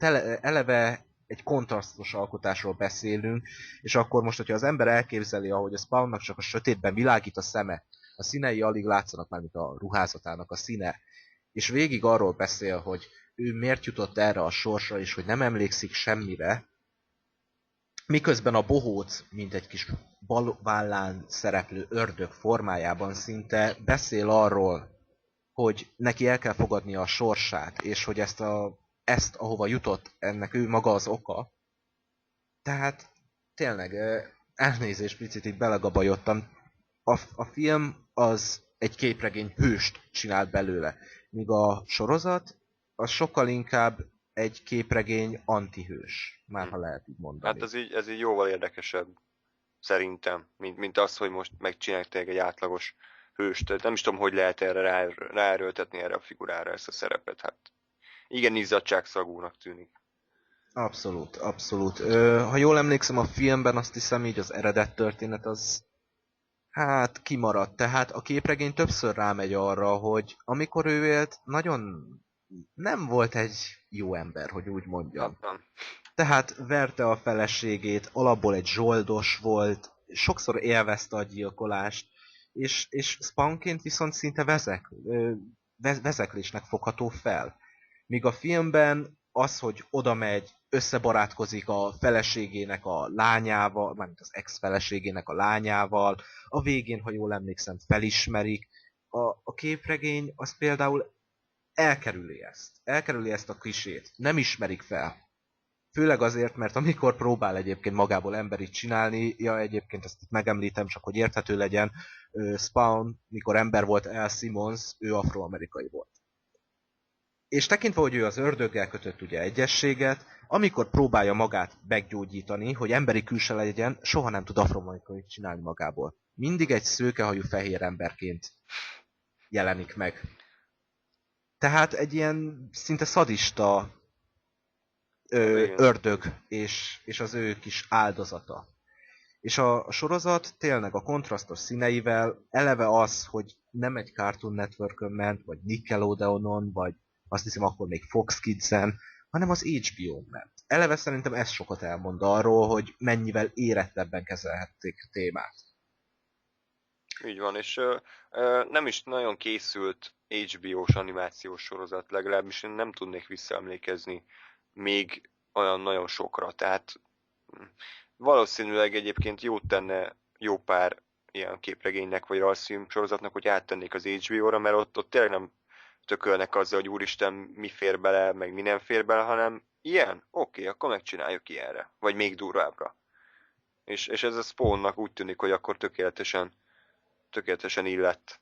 eleve egy kontrasztos alkotásról beszélünk, és akkor most, hogyha az ember elképzeli, ahogy a Spawnnak csak a sötétben világít a szeme, a színei alig látszanak már, mint a ruházatának a színe, és végig arról beszél, hogy ő miért jutott erre a sorsra, és hogy nem emlékszik semmire, miközben a bohóc, mint egy kis balvállán szereplő ördög formájában szinte beszél arról, hogy neki el kell fogadnia a sorsát, és hogy ezt ahova jutott, ennek ő maga az oka. Tehát tényleg, elnézést, picit itt belegabajodtam. A film az egy képregény hőst csinált belőle, míg a sorozat az sokkal inkább egy képregény antihős, már ha lehet így mondani. Hát ez így jóval érdekesebb, szerintem, mint az, hogy most megcsinálják egy átlagos hőst. Tehát nem is tudom, hogy lehet erre ráerőltetni erre a figurára ezt a szerepet. Hát igen, izzadságszagúnak tűnik. Abszolút, abszolút. Ha jól emlékszem, a filmben azt hiszem így az eredet történet az hát kimaradt. Tehát a képregény többször rámegy arra, hogy amikor ő élt, nagyon nem volt egy jó ember, hogy úgy mondjam. Nem. Tehát verte a feleségét, alapból egy zsoldos volt, sokszor élvezte a gyilkolást, és Spawnként viszont szinte vezeklésnek fogható fel. Míg a filmben az, hogy oda megy, összebarátkozik a feleségének a lányával, mármint az ex-feleségének a lányával, a végén, ha jól emlékszem, felismerik. A képregény az például elkerüli ezt a klisét, nem ismerik fel. Főleg azért, mert amikor próbál egyébként magából emberit csinálni, ja egyébként ezt itt megemlítem, csak hogy érthető legyen, Spawn, mikor ember volt, Al Simmons, ő afroamerikai volt. És tekintve, hogy ő az ördöggel kötött ugye egyességet, amikor próbálja magát meggyógyítani, hogy emberi külse legyen, soha nem tud afroamerikait csinálni magából. Mindig egy szőkehajú fehér emberként jelenik meg. Tehát egy ilyen szinte szadista ördög, és az ő kis áldozata. És a sorozat tényleg a kontrasztos színeivel eleve az, hogy nem egy Cartoon Networkön ment, vagy Nickelodeonon, vagy azt hiszem akkor még Fox Kids-en, hanem az HBO-n ment. Eleve szerintem ez sokat elmond arról, hogy mennyivel érettebben kezelhették a témát. Így van, és nem is nagyon készült HBO-s animációs sorozat, legalábbis én nem tudnék visszaemlékezni még olyan nagyon sokra, tehát valószínűleg egyébként jót tenne jó pár ilyen képregénynek vagy rajzfilm sorozatnak, hogy áttennék az HBO-ra, mert ott tényleg nem tökölnek azzal, hogy úristen, mi fér bele, meg mi nem fér bele, hanem ilyen? Oké, akkor megcsináljuk ilyenre, vagy még durvábbra. És ez a Spawnnak úgy tűnik, hogy akkor tökéletesen illett.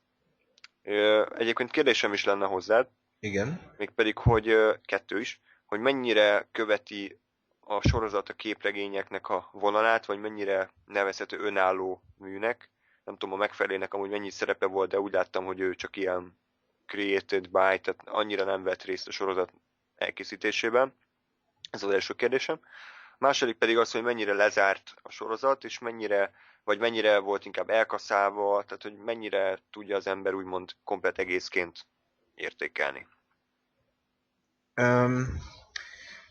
Egyébként kérdésem is lenne hozzád, Igen. mégpedig, hogy kettő is, hogy mennyire követi a sorozat a képregényeknek a vonalát, vagy mennyire nevezhető önálló műnek. Nem tudom, a megfelelőnek amúgy mennyi szerepe volt, de úgy láttam, hogy ő csak ilyen created by, tehát annyira nem vett részt a sorozat elkészítésében. Ez az első kérdésem. A második pedig az, hogy mennyire lezárt a sorozat, és mennyire volt inkább elkaszálva, tehát hogy mennyire tudja az ember úgymond komplet egészként értékelni.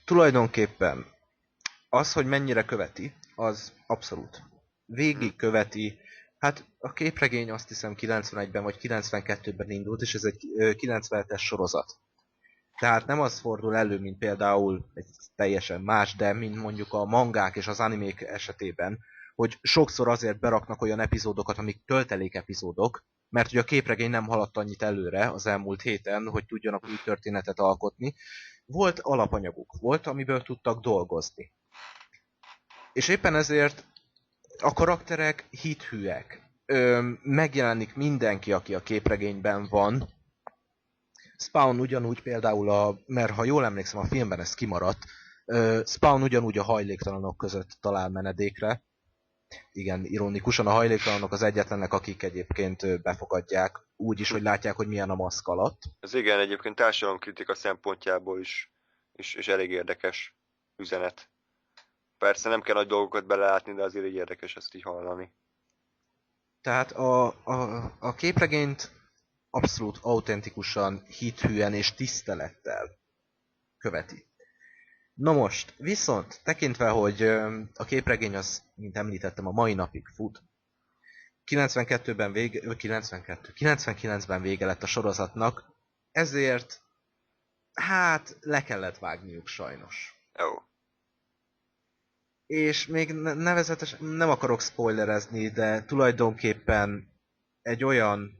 Tulajdonképpen az, hogy mennyire követi, az abszolút. Végig követi. Hát a képregény azt hiszem 91-ben vagy 92-ben indult, és ez egy 97-es sorozat. Tehát nem az fordul elő, mint például egy teljesen más, de mint mondjuk a mangák és az animék esetében, hogy sokszor azért beraknak olyan epizódokat, amik töltelék epizódok, mert ugye a képregény nem haladt annyit előre az elmúlt héten, hogy tudjanak új történetet alkotni. Volt alapanyaguk, volt, amiből tudtak dolgozni. És éppen ezért a karakterek hithűek. Megjelenik mindenki, aki a képregényben van. Spawn ugyanúgy például, mert ha jól emlékszem, a filmben ez kimaradt, Spawn ugyanúgy a hajléktalanok között talál menedékre. Igen, ironikusan a hajléktalanok az egyetlenek, akik egyébként befogadják, úgy is, hogy látják, hogy milyen a maszk alatt. Ez igen, egyébként társadalomkritika szempontjából is elég érdekes üzenet. Persze nem kell nagy dolgokat belelátni, de azért így érdekes ezt így hallani. Tehát a képregényt abszolút autentikusan, hithűen és tisztelettel követi. Na most, viszont tekintve, hogy a képregény az, mint említettem, a mai napig fut. 99-ben vége lett a sorozatnak, ezért hát le kellett vágniuk sajnos. Jó. És még nevezetesen nem akarok spoilerezni, de tulajdonképpen egy olyan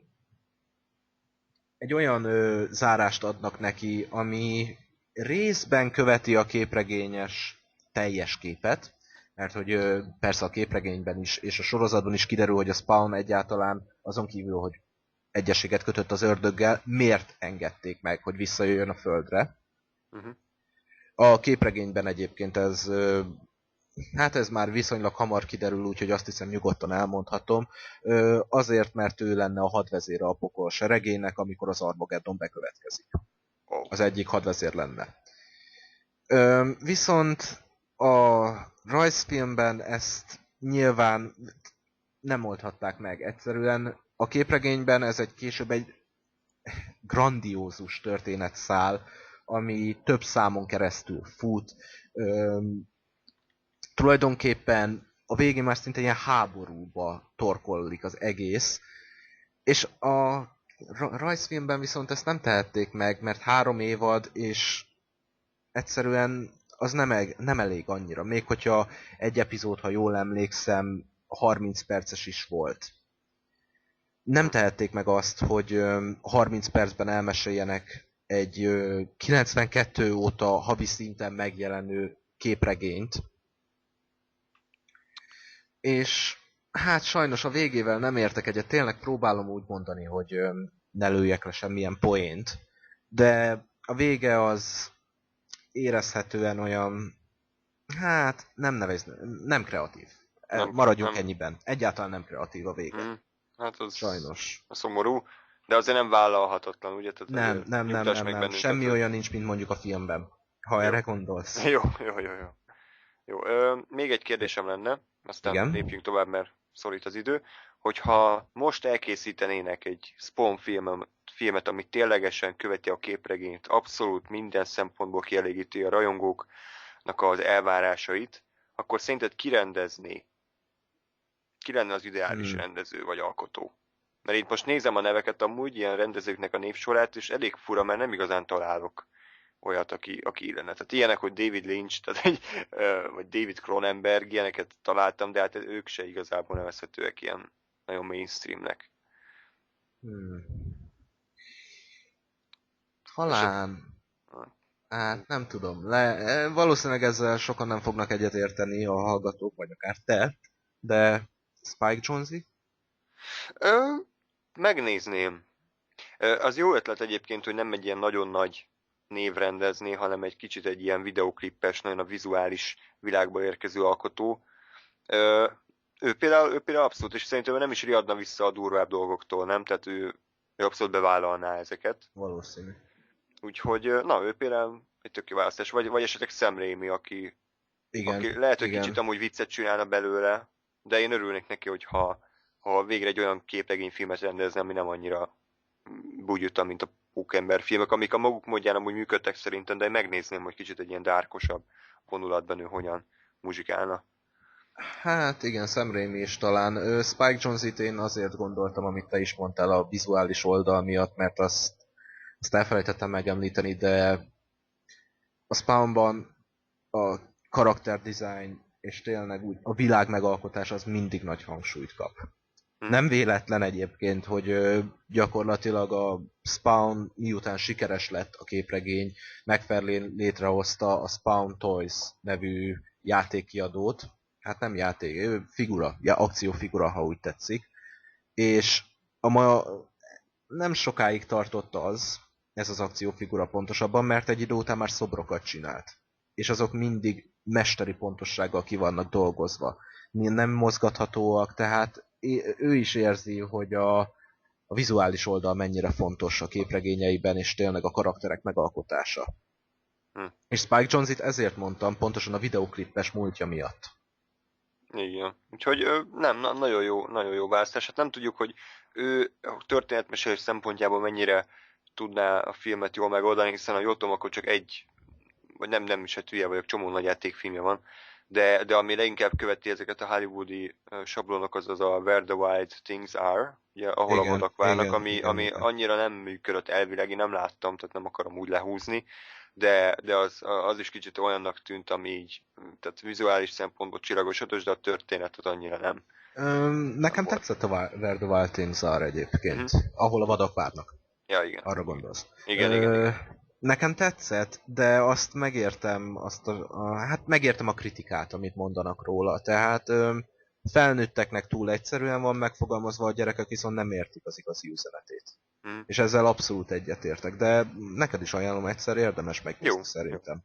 egy olyan zárást adnak neki, ami részben követi a képregényes teljes képet, mert hogy persze a képregényben is, és a sorozatban is kiderül, hogy a Spawn egyáltalán azon kívül, hogy egyességet kötött az ördöggel, miért engedték meg, hogy visszajöjjön a Földre. Uh-huh. A képregényben egyébként ez, hát ez már viszonylag hamar kiderül, úgyhogy azt hiszem nyugodtan elmondhatom. Azért, mert ő lenne a hadvezére a pokol seregének, amikor az Armageddon bekövetkezik. Az egyik hadvezér lenne. Viszont a rajzfilmben ezt nyilván nem oldhatták meg. Egyszerűen a képregényben ez később egy grandiózus történetszál, ami több számon keresztül fut. Tulajdonképpen a végén már szinte ilyen háborúba torkollik az egész, és a rajzfilmben viszont ezt nem tehették meg, mert 3 évad, és egyszerűen az nem elég annyira. Még hogyha egy epizód, ha jól emlékszem, 30 perces is volt. Nem tehették meg azt, hogy 30 percben elmeséljenek egy 92 óta havi szinten megjelenő képregényt. És hát sajnos a végével nem értek egyet. Tényleg próbálom úgy mondani, hogy ne lőjek le semmilyen poént. De a vége az érezhetően olyan, hát nem kreatív. Maradjunk ennyiben. Egyáltalán nem kreatív a vége. Hát az sajnos. A szomorú, de azért nem vállalhatatlan, ugye? Tehát nem. Semmi olyan nincs, mint mondjuk a filmben. Ha erre gondolsz. Jó. Még egy kérdésem lenne, aztán igen? Lépjünk tovább, mert szorít az idő. Hogyha most elkészítenének egy Spawn filmet, ami ténylegesen követi a képregényt, abszolút minden szempontból kielégíti a rajongóknak az elvárásait, akkor szerinted ki rendezné? Ki lenne az ideális rendező vagy alkotó? Mert itt most nézem a neveket amúgy, ilyen rendezőknek a névsorát, és elég fura, mert nem igazán találok olyat, aki illene. Tehát ilyenek, hogy David Lynch, vagy David Cronenberg, ilyeneket találtam, de hát ők se igazából nevezhetőek ilyen nagyon mainstreamnek. Talán... Hát nem tudom. Valószínűleg ezzel sokan nem fognak egyetérteni a hallgatók, vagy akár te, de Spike Jonze? Megnézném. Az jó ötlet egyébként, hogy nem egy ilyen nagyon nagy névrendezné, hanem egy kicsit egy ilyen videoklippes, nagyon a vizuális világba érkező alkotó. Ő például abszolút, és szerintem nem is riadna vissza a durvább dolgoktól, nem? Tehát ő abszolút bevállalná ezeket. Valószínű. Úgyhogy, ő például egy tök jó választás. Vagy esetleg Sam Raimi, aki lehet, hogy kicsit amúgy viccet csinálna belőle, de én örülnék neki, hogyha végre egy olyan képregényfilmet rendezne, ami nem annyira bugyuta, mint a Pókember filmek, amik a maguk módján amúgy működtek szerintem, de én megnézném, hogy kicsit egy ilyen dárkosabb vonulatban ő hogyan muzsikálna. Hát igen, Sam Raimi is talán. Spike Jonze-t én azért gondoltam, amit te is mondtál a vizuális oldal miatt, mert azt elfelejtettem megemlíteni, de a Spawnban a karakterdesign és tényleg úgy a világ megalkotás az mindig nagy hangsúlyt kap. Nem véletlen egyébként, hogy gyakorlatilag a Spawn miután sikeres lett a képregény, McFarlane létrehozta a Spawn Toys nevű játékkiadót. Hát nem játék, figura, akciófigura, ha úgy tetszik. És nem sokáig tartott ez az akciófigura pontosabban, mert egy idő után már szobrokat csinált. És azok mindig mesteri pontossággal ki vannak dolgozva. Nem mozgathatóak, tehát ő is érzi, hogy a vizuális oldal mennyire fontos a képregényeiben, és tényleg a karakterek megalkotása. És Spike Jonze-t ezért mondtam, pontosan a videoklippes múltja miatt. Igen. Úgyhogy nagyon jó választás. Hát nem tudjuk, hogy ő történetmesélés szempontjából mennyire tudná a filmet jól megoldani, hiszen a jól tudom, akkor csak vagy nem is, hát hülye vagyok, csomó nagy játékfilmje van, de ami leginkább követi ezeket a hollywoodi sablonok, az a Where the Wild Things Are, ugye, ahol igen, a vadak várnak, ami annyira nem működött elvileg, én nem láttam, tehát nem akarom úgy lehúzni, de az is kicsit olyannak tűnt, ami így, tehát vizuális szempontból csillagos ötös, de a történetet annyira nem. Nekem tetszett a Where the Wild Things Are egyébként, ahol a vadak várnak. Ja, igen. Arra gondolsz. Igen. Nekem tetszett, de azt megértem, hát megértem a kritikát, amit mondanak róla. Tehát felnőtteknek túl egyszerűen van megfogalmazva, a gyerekek viszont nem értik az igazi üzenetét. És ezzel abszolút egyetértek, de neked is ajánlom egyszer, érdemes megnézni Jó. szerintem.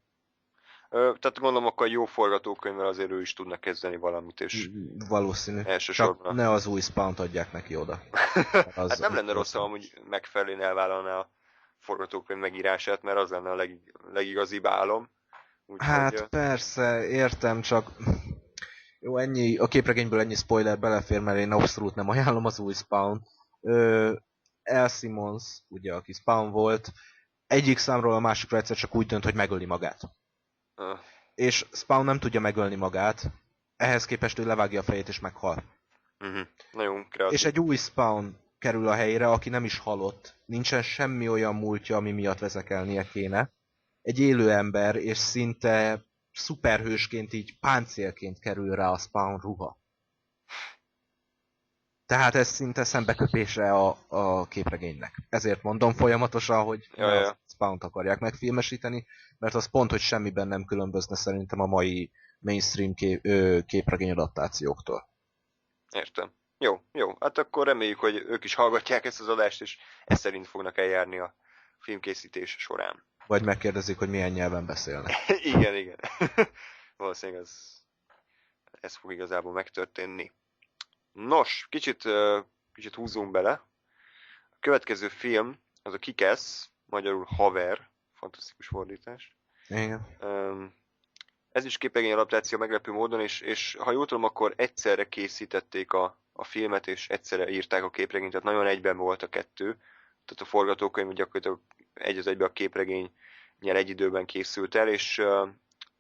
Tehát gondolom, akkor jó forgatókönyvvel azért ő is tudna kezdeni valamit, és Valószínű. elsősorban. Csak ne az új Spawn-t adják neki oda. Hát nem lenne rossz, ha amúgy megfelelően elvállalná a forgatókönyv megírását, mert az lenne a legigazibb álom. Úgyhogy, Hát persze, értem, csak jó, ennyi, a képregényből ennyi spoiler belefér, mert én abszolút nem ajánlom az új Spawn. L. Simmons, ugye, aki Spawn volt, egyik számról a másikra egyszer csak úgy dönt, hogy megöli magát. És Spawn nem tudja megölni magát, ehhez képest ő levágja a fejét és meghal. Nagyon kreatív. És egy új Spawn kerül a helyre, aki nem is halott. Nincsen semmi olyan múltja, ami miatt vezekelnie kéne. Egy élő ember, és szinte szuperhősként, így páncélként kerül rá a Spawn ruha. Tehát ez szinte szembeköpése a képregénynek. Ezért mondom folyamatosan, hogy a Spawn-t akarják megfilmesíteni, mert az pont, hogy semmiben nem különbözne szerintem a mai mainstream képregény adaptációktól. Értem. Jó. Hát akkor reméljük, hogy ők is hallgatják ezt az adást, és ezt szerint fognak eljárni a filmkészítés során. Vagy megkérdezik, hogy milyen nyelven beszélnek. igen. Valószínűleg ez fog igazából megtörténni. Nos, kicsit húzunk bele. A következő film az a Kick-Ass, magyarul Haver, fantasztikus fordítás. Igen. Ez is képregény adaptáció meglepő módon, és ha jól tudom, akkor egyszerre készítették a filmet, és egyszerre írták a képregényt, tehát nagyon egyben volt a kettő. Tehát a forgatókönyv gyakorlatilag egy az egyben a képregénnyel egy időben készült el, és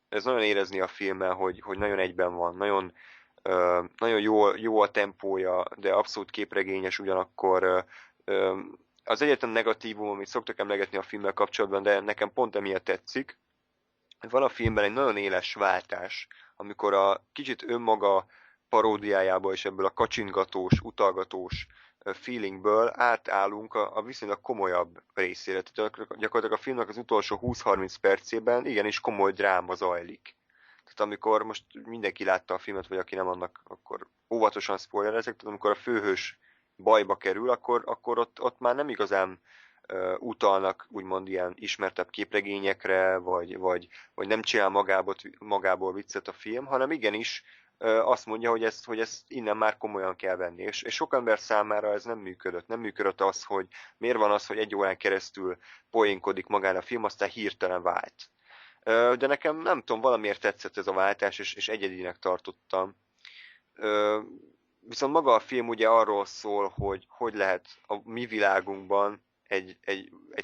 ez nagyon érezni a filmmel, hogy nagyon egyben van, nagyon jó a tempója, de abszolút képregényes, ugyanakkor az egyetlen negatívum, amit szoktak emlegetni a filmmel kapcsolatban, de nekem pont emiatt tetszik, van a filmben egy nagyon éles váltás, amikor a kicsit önmaga paródiájából és ebből a kacsingatós, utalgatós feelingből átállunk a viszonylag komolyabb részére. Tehát gyakorlatilag a filmnek az utolsó 20-30 percében igenis komoly dráma zajlik. Tehát amikor most mindenki látta a filmet, vagy aki nem, annak akkor óvatosan spoilerezek, tehát amikor a főhős bajba kerül, akkor ott már nem igazán utalnak úgymond ilyen ismertebb képregényekre, vagy nem csinál magából viccet a film, hanem igenis azt mondja, hogy ezt innen már komolyan kell venni. És sok ember számára ez nem működött. Nem működött az, hogy miért van az, hogy egy órán keresztül poénkodik magán a film, aztán hirtelen vált. De nekem nem tudom, valamiért tetszett ez a váltás, és egyedinek tartottam. Viszont maga a film ugye arról szól, hogy lehet a mi világunkban egy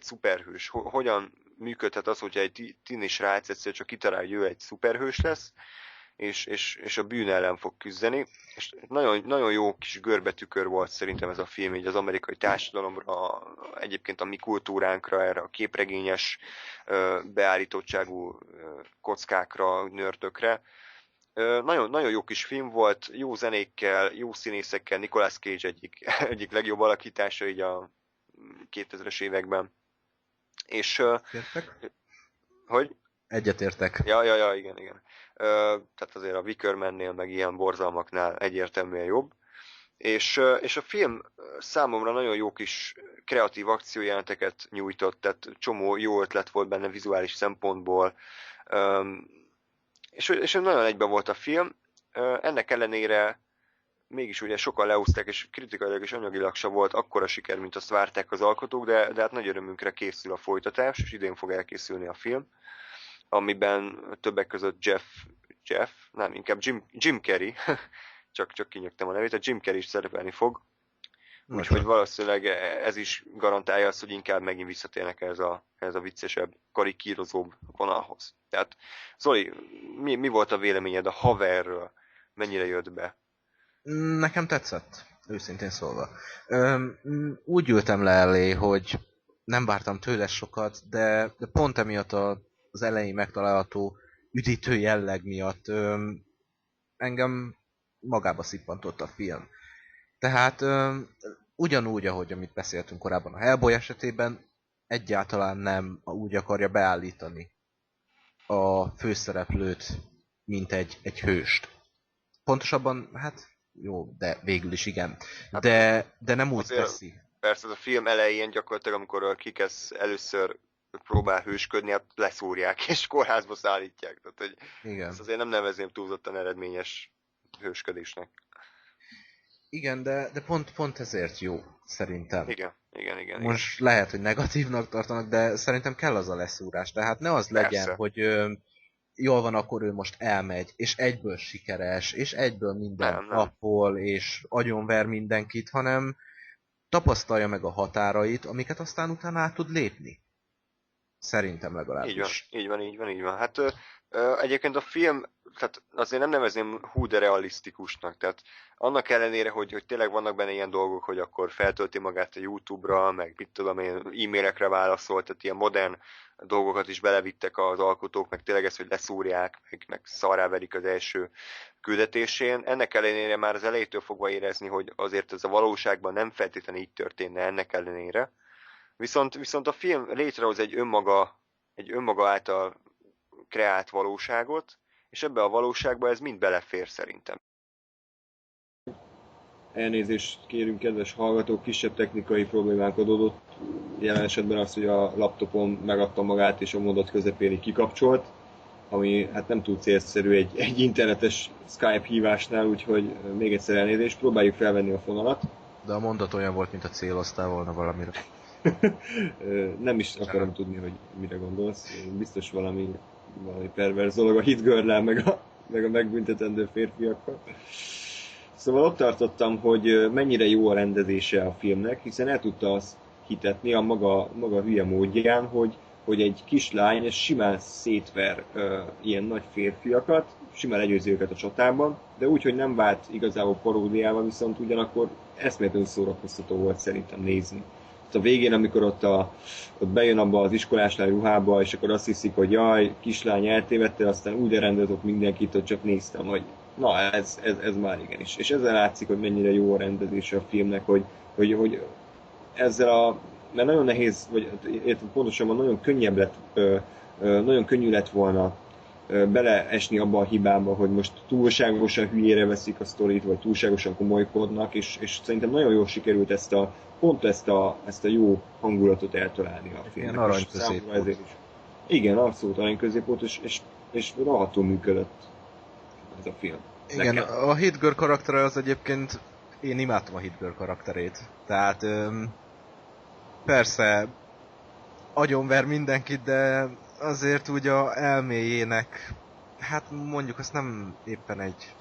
szuperhős. Hogyan működhet az, hogyha egy tini srác egyszerűen csak kitalálja, hogy ő egy szuperhős lesz, és a bűn ellen fog küzdeni. És nagyon, nagyon jó kis görbetükör volt szerintem ez a film, így az amerikai társadalomra, egyébként a mi kultúránkra, erre a képregényes beállítottságú kockákra, nördökre. Nagyon, nagyon jó kis film volt, jó zenékkel, jó színészekkel, Nicolas Cage egyik legjobb alakítása így a 2000-es években. És... Értek? Hogy? Egyetértek. Ja, igen. Tehát azért a Wicker Man-nél, meg ilyen borzalmaknál egyértelműen jobb. És a film számomra nagyon jó kis kreatív akciójeleneteket nyújtott, tehát csomó jó ötlet volt benne vizuális szempontból, és nagyon egyben volt a film. Ennek ellenére mégis ugye sokan leúzták, és kritikailag és anyagilag se volt akkora siker, mint azt várták az alkotók, de hát nagy örömünkre készül a folytatás, és idén fog elkészülni a film, amiben többek között inkább Jim Carrey, csak kinyögtem a nevét, a Jim Carrey is szerepelni fog, úgyhogy valószínűleg ez is garantálja azt, hogy inkább megint visszatérnek ez a viccesebb, karikírozóbb vonalhoz. Tehát, Zoli, mi volt a véleményed a Haverről? Mennyire jött be? Nekem tetszett, őszintén szólva. Úgy ültem le elé, hogy nem vártam tőle sokat, de pont emiatt az elején megtalálható üdítő jelleg miatt engem magába szippantott a film. Tehát ugyanúgy, ahogy amit beszéltünk korábban a Hellboy esetében, egyáltalán nem úgy akarja beállítani a főszereplőt, mint egy hőst. Pontosabban, hát jó, de végül is igen. De nem úgy teszi. Persze az a film elején gyakorlatilag, amikor a Kick-Ass először próbál hősködni, hát leszúrják és kórházba szállítják. Tehát, hogy igen. Ezt azért nem nevezném túlzottan eredményes hősködésnek. Igen, de pont ezért jó, szerintem. Igen. Most lehet, hogy negatívnak tartanak, de szerintem kell az a leszúrás. Tehát ne az legyen, Persze. hogy jól van, akkor ő most elmegy, és egyből sikeres, és egyből minden napol, és agyonver mindenkit, hanem tapasztalja meg a határait, amiket aztán utána át tud lépni. Szerintem legalábbis. Így van. Hát egyébként a film, tehát azért nem nevezném hú de realisztikusnak, tehát annak ellenére, hogy tényleg vannak benne ilyen dolgok, hogy akkor feltölti magát a YouTube-ra, meg mit tudom én, e-mailekre válaszol, tehát ilyen modern dolgokat is belevittek az alkotók, meg tényleg ez, hogy leszúrják, meg szarrá verik az első küldetésén. Ennek ellenére már az elejétől fogva érezni, hogy azért ez a valóságban nem feltétlenül így történne ennek ellenére. Viszont a film létrehoz egy önmaga által kreált valóságot, és ebbe a valóságba ez mind belefér szerintem. Elnézést kérünk, kedves hallgatók, kisebb technikai problémánk adódott. Jelen esetben az, hogy a laptopon megadta magát és a mondat közepén így kikapcsolt, ami hát nem túl célszerű egy internetes Skype hívásnál, úgyhogy még egyszer elnézést, próbáljuk felvenni a fonalat. De a mondat olyan volt, mint a céloztál volna valamire. Nem is akarom tudni, hogy mire gondolsz. Biztos valami perverz dolog a Hit Girl-lel, meg a megbüntetendő férfiakkal. Szóval ott tartottam, hogy mennyire jó a rendezése a filmnek, hiszen el tudta azt hitetni a maga hülye módján, hogy egy kislány simán szétver ilyen nagy férfiakat, simán legyőzi őket a csatában, de úgy, hogy nem vált igazából paródiával, viszont ugyanakkor eszméletlenül szórakoztató volt szerintem nézni. A végén, amikor ott bejön abba az iskoláslány ruhába, és akkor azt hiszik, hogy jaj, kislány eltévedte, aztán úgy rendezott mindenkit, hogy csak néztem, hogy na, ez már igenis. És ezzel látszik, hogy mennyire jó a rendezése a filmnek, hogy ezzel mert nagyon nehéz, vagy pontosabban nagyon könnyű lett volna beleesni abba a hibába, hogy most túlságosan hülyére veszik a sztorit, vagy túlságosan komolykodnak, és szerintem nagyon jól sikerült ezt a jó hangulatot eltalálni a filmnek. Ilyen arany középpont. Igen, abszolút arany középpont, és rohadtul működött ez a film. Igen, a Hit Girl karaktere az egyébként, én imádtam a Hit Girl karakterét. Tehát persze agyonver mindenkit, de azért úgy a elméjének, hát mondjuk azt nem éppen egy...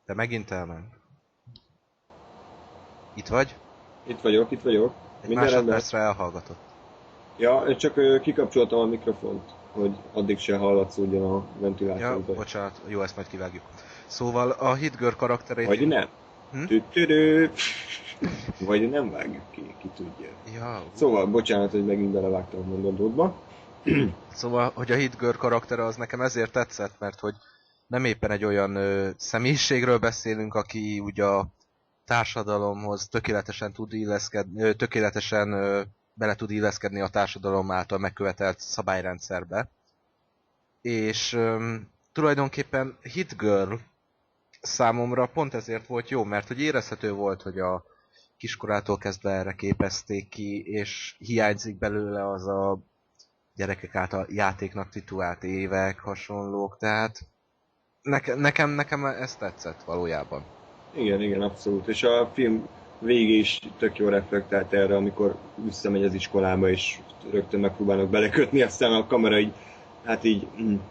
De megint elment. Itt vagy? Itt vagyok. Egy másodpercre elhallgatott. Ja, csak kikapcsoltam a mikrofont, hogy addig se hallatszódjon a ventiláció. Ja, bocsánat, jó, ezt majd kivágjuk. Szóval a Hit Girl karakterét... Vagy nem. Vagy nem vágjuk ki tudja. Ja, szóval, bocsánat, hogy megint belevágtam a mondatódba. Szóval, hogy a Hit Girl karaktere az nekem ezért tetszett, mert hogy nem éppen egy olyan személyiségről beszélünk, aki ugye a társadalomhoz tökéletesen bele tud illeszkedni a társadalom által megkövetelt szabályrendszerbe. És tulajdonképpen Hit Girl számomra pont ezért volt jó, mert hogy érezhető volt, hogy a kiskorától kezdve erre képezték ki, és hiányzik belőle az a gyerekek által játéknak titulált évek, hasonlók, tehát nekem ez tetszett valójában. Igen, abszolút. És a film végé is tök jól reflektált erre, amikor visszamegy az iskolába, és rögtön megpróbálnak belekötni, aztán a kamera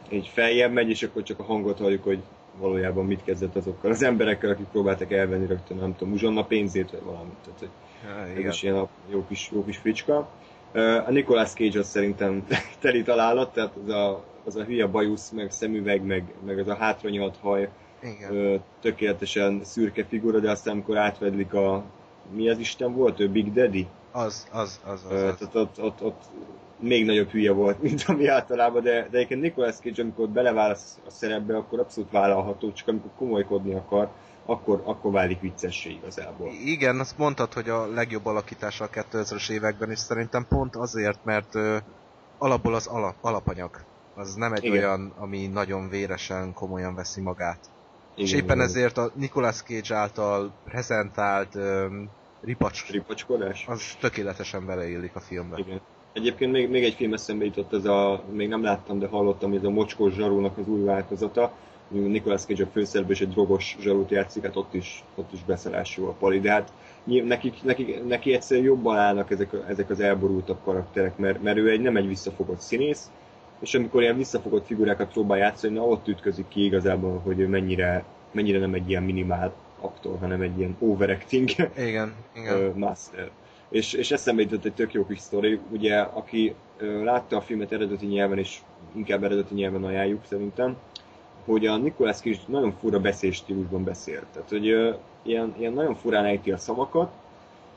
így feljebb megy, és akkor csak a hangot halljuk, hogy valójában mit kezdett azokkal az emberekkel, akik próbáltak elvenni rögtön, nem tudom, uzsonna pénzét, vagy valamit. Tehát, ez is ilyen a jó kis fricska. A Nicolas Cage az szerintem teli találat, tehát az a hülye bajusz, meg szemüveg, meg az a hátranyalt haj, tökéletesen szürke figura, de aztán amikor átvedlik mi az Isten volt? Big Daddy? Az. Tehát ott még nagyobb hülye volt, mint ami általában, de egyébként Nicolas Cage, amikor belevál a szerepbe, akkor abszolút vállalható, csak amikor komolykodni akar, akkor válik vicessé igazából. Igen, azt mondtad, hogy a legjobb alakítása a 2000-es években, és szerintem pont azért, mert alapból az alapanyag. Az nem egy olyan, ami nagyon véresen, komolyan veszi magát. Igen, és éppen ezért a Nicolas Cage által prezentált ripacskodás, az tökéletesen beleillik a filmbe. Igen. Egyébként még egy film eszembe jutott, még nem láttam, de hallottam, ez a Mocskos zsarónak az új változata. Nicolas Cage a főszereplő és egy drogos zsarót játszik, hát ott is beszarású a pali, de hát neki egyszerűen jobban állnak ezek az elborultabb karakterek, mert ő nem egy visszafogott színész, és amikor ilyen visszafogott figurákat próbál játszani, ott ütközik ki igazából, hogy ő mennyire nem egy ilyen minimál aktor, hanem egy ilyen overacting igen. master. És eszembe jutott egy tök jó kis sztori, ugye, aki látta a filmet eredeti nyelven, és inkább eredeti nyelven ajánljuk szerintem, hogy a Nicolas Cage nagyon fura beszélstílusban beszél. Tehát, hogy ilyen nagyon furán ejti a szavakat,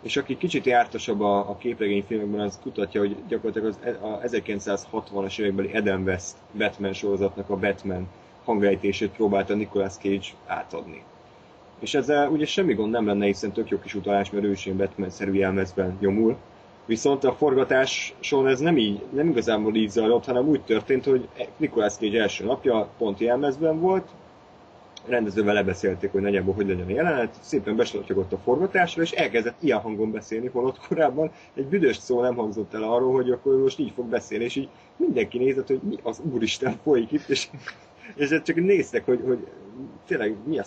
és aki kicsit jártasabb a képregényfilmekben, az kutatja, hogy gyakorlatilag a 1960-as évekbeli Adam West Batman sorozatnak a Batman hangejtését próbálta Nicolas Cage átadni. És ezzel ugye semmi gond nem lenne, hiszen tök jó kis utalás, mert ő is ilyen Batman-szerű jelmezben nyomul. Viszont a forgatáson ez nem igazából így zajlott, hanem úgy történt, hogy Nicolas Cage első napja pont jelmezben volt, rendezővel lebeszélték, hogy nagyjából hogy legyen a jelenet, szépen beslottyogott a forgatásra, és elkezdett ilyen hangon beszélni, holott korábban egy büdös szó nem hangzott el arról, hogy akkor most így fog beszélni, és így mindenki nézett, hogy mi az úristen folyik itt, és csak néztek, hogy tényleg mi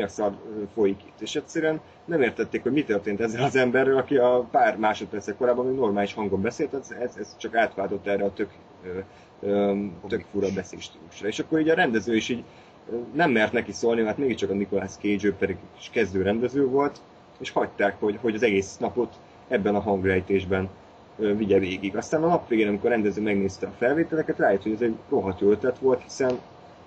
a szar folyik itt, és egyszerűen nem értették, hogy mi történt ezzel az emberrel, aki a pár másodpercek korábban még normális hangon beszélt, ez csak átváltott erre a tök fura beszélstílusra. És akkor így a rendező is így nem mert neki szólni, mert mégiscsak a Nicolas Cage, ő pedig is kezdő rendező volt, és hagyták, hogy az egész napot ebben a hangrejtésben vigye végig. Aztán a nap végén, amikor a rendező megnézte a felvételeket, rájött, hogy ez egy rohadt jó ötlet volt,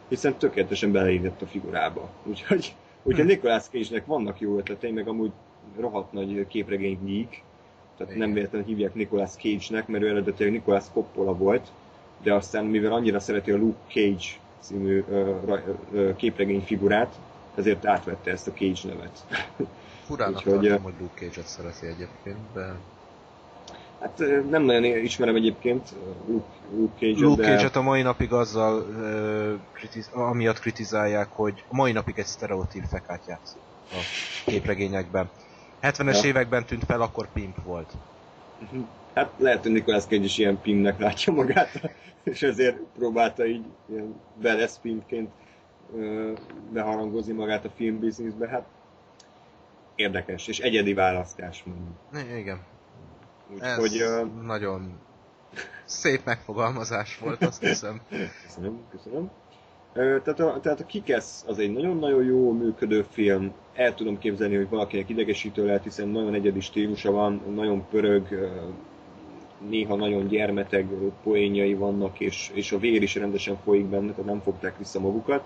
hiszen tökéletesen beleillett a figurába. Úgyhogy Nicolas Cage-nek vannak jó ötletei, meg amúgy rohadt nagy képregény geek, tehát nem véletlenül hívják Nicolas Cage-nek, mert ő eredetileg Nicolas Coppola volt, de aztán mivel annyira szereti a Luke Cage című képregény figurát, ezért átvette ezt a Cage nevet. Furának tartom, hogy Luke Cage-et szereti egyébként, de... Hát nem nagyon ismerem egyébként Luke Cage-et, Luke Cage-et a mai napig azzal amiatt kritizálják, hogy a mai napig egy sztereotíp fekát játszik a képregényekben. 70-es években tűnt fel, akkor pimp volt. Hát lehet, hogy Nicolas Cage is ilyen pimpnek látja magát, és ezért próbálta így ilyen badass pimpként beharangozni magát a filmbizniszbe. Hát érdekes, és egyedi választás mondjuk. Igen. Úgyhogy, nagyon szép megfogalmazás volt, azt hiszem. Köszönöm. Tehát a Kick-Ass az egy nagyon-nagyon jó működő film. El tudom képzelni, hogy valakinek idegesítő lehet, hiszen nagyon egyedi stílusa van, nagyon pörög, néha nagyon gyermeteg poénjai vannak, és a vér is rendesen folyik benne, tehát nem fogták vissza magukat.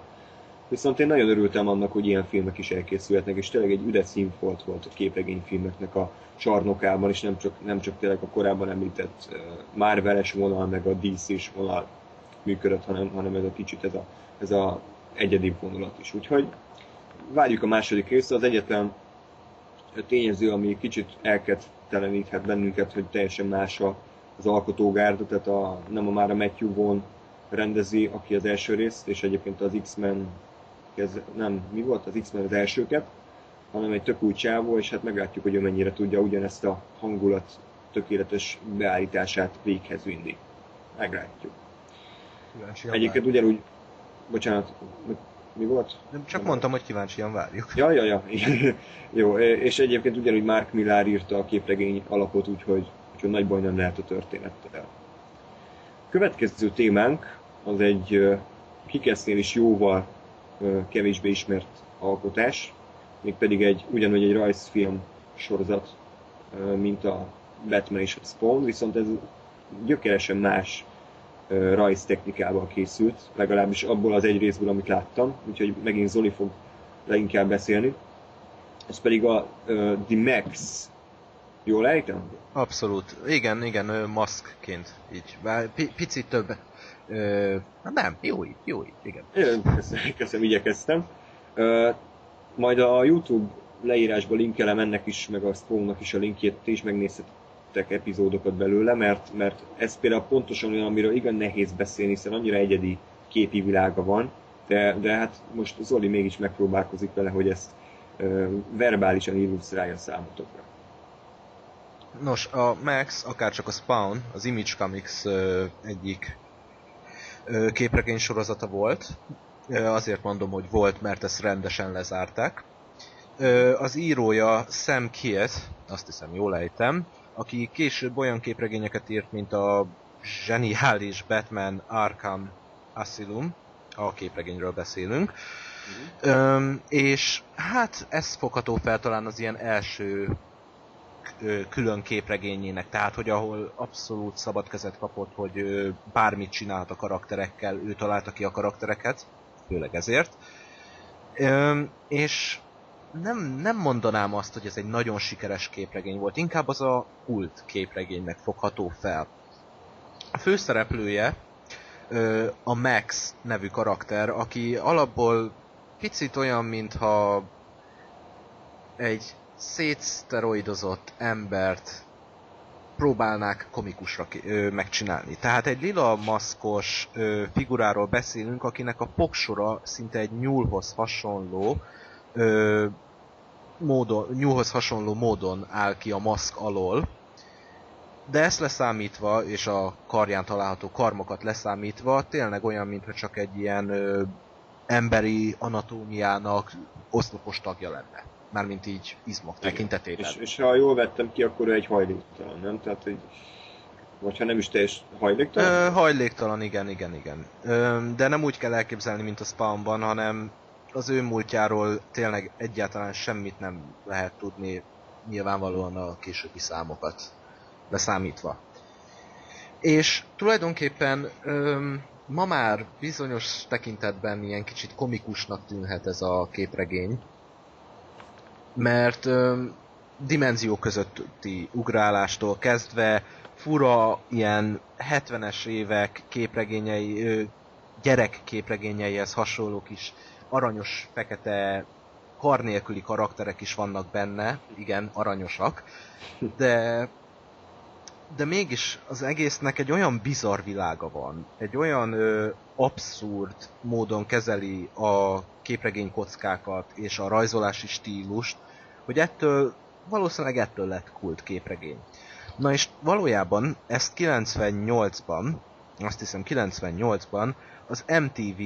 Viszont én nagyon örültem annak, hogy ilyen filmek is elkészülhetnek, és tényleg egy üdes színfolt volt a képregényfilmeknek a csarnokában, és nem csak tényleg a korábban említett Marvel-es vonal, meg a DC-s vonal működött, hanem ez a kicsit ez a egyedi vonulat is. Úgyhogy várjuk a második részt. Az egyetlen tényező, ami kicsit elkedteleníthet bennünket, hogy teljesen más az alkotógárda, tehát nem már a Matthew Vaughn rendezi, aki az első részt, és egyébként az X-Men, mi volt az X-Men az elsőket, hanem egy tök új csávó, és hát meglátjuk, hogy ő mennyire tudja ugyanezt a hangulat tökéletes beállítását véghez vinni. Meglátjuk. Egyébként ugyanúgy, bocsánat, mi volt? Csak mondtam, hogy kíváncsian várjuk. Ja. Jó, és egyébként ugyanúgy Mark Millar írta a képregény alapot, úgyhogy nagy baj nem lehet a történettel. Következő témánk az egy Kick-Assnél is jóval kevésbé ismert alkotás, mégpedig ugyanúgy egy rajzfilm sorozat, mint a Batman és a Spawn, viszont ez gyökeresen más rajztechnikával készült, legalábbis abból az egy részből, amit láttam, úgyhogy megint Zoli fog leginkább beszélni. Ez pedig a The Max Jól ejtem? Abszolút. Igen, maszkként. Így. Picit több. Nem, jó így, igen. Köszönöm, igyekeztem. Majd a YouTube leírásba linkelem ennek is, meg a Spawnnak is a linkjét, ti is megnézhetek epizódokat belőle, mert ez például pontosan olyan, amiről igen nehéz beszélni, hiszen annyira egyedi képi világa van, de hát most Zoli mégis megpróbálkozik vele, hogy ezt verbálisan illusztrálja számotokra. Nos, a Max, akárcsak a Spawn, az Image Comics egyik képregény sorozata volt. Azért mondom, hogy volt, mert ezt rendesen lezárták. Az írója Sam Kieth, azt hiszem jól ejtem, aki később olyan képregényeket írt, mint a zseniális Batman Arkham Asylum, a képregényről beszélünk. És hát ez fogható fel talán az ilyen első külön képregényének, tehát hogy ahol abszolút szabad kezet kapott, hogy bármit csinálhat a karakterekkel, ő találta ki a karaktereket, főleg ezért. És nem mondanám azt, hogy ez egy nagyon sikeres képregény volt, inkább az a kult képregénynek fogható fel. A főszereplője a Max nevű karakter, aki alapból picit olyan, mintha egy szétszteroidozott embert próbálnák komikusra megcsinálni. Tehát egy lila maszkos figuráról beszélünk, akinek a poksora szinte egy nyúlhoz hasonló módon áll ki a maszk alól. De ezt leszámítva, és a karján található karmokat leszámítva, tényleg olyan, mintha csak egy ilyen emberi anatómiának oszlopos tagja lenne. Mármint így izmok tekintetében. És ha jól vettem ki, akkor ő egy hajléktalan, nem? Tehát, hogy... Vagy ha nem is teljes hajléktalan? Hajléktalan, igen. De nem úgy kell elképzelni, mint a Spawnban, hanem az ő múltjáról tényleg egyáltalán semmit nem lehet tudni, nyilvánvalóan a későbbi számokat leszámítva. És tulajdonképpen ma már bizonyos tekintetben ilyen kicsit komikusnak tűnhet ez a képregény, mert dimenzió közötti ugrálástól kezdve fura ilyen 70-es évek képregényei, gyerek képregényeihez hasonló kis aranyos, fekete, kar nélküli karakterek is vannak benne, igen, aranyosak, de mégis az egésznek egy olyan bizarr világa van, egy olyan abszurd módon kezeli a képregény kockákat és a rajzolási stílust, hogy valószínűleg ettől lett kult képregény. Na és valójában ezt 98-ban, azt hiszem 98-ban az MTV,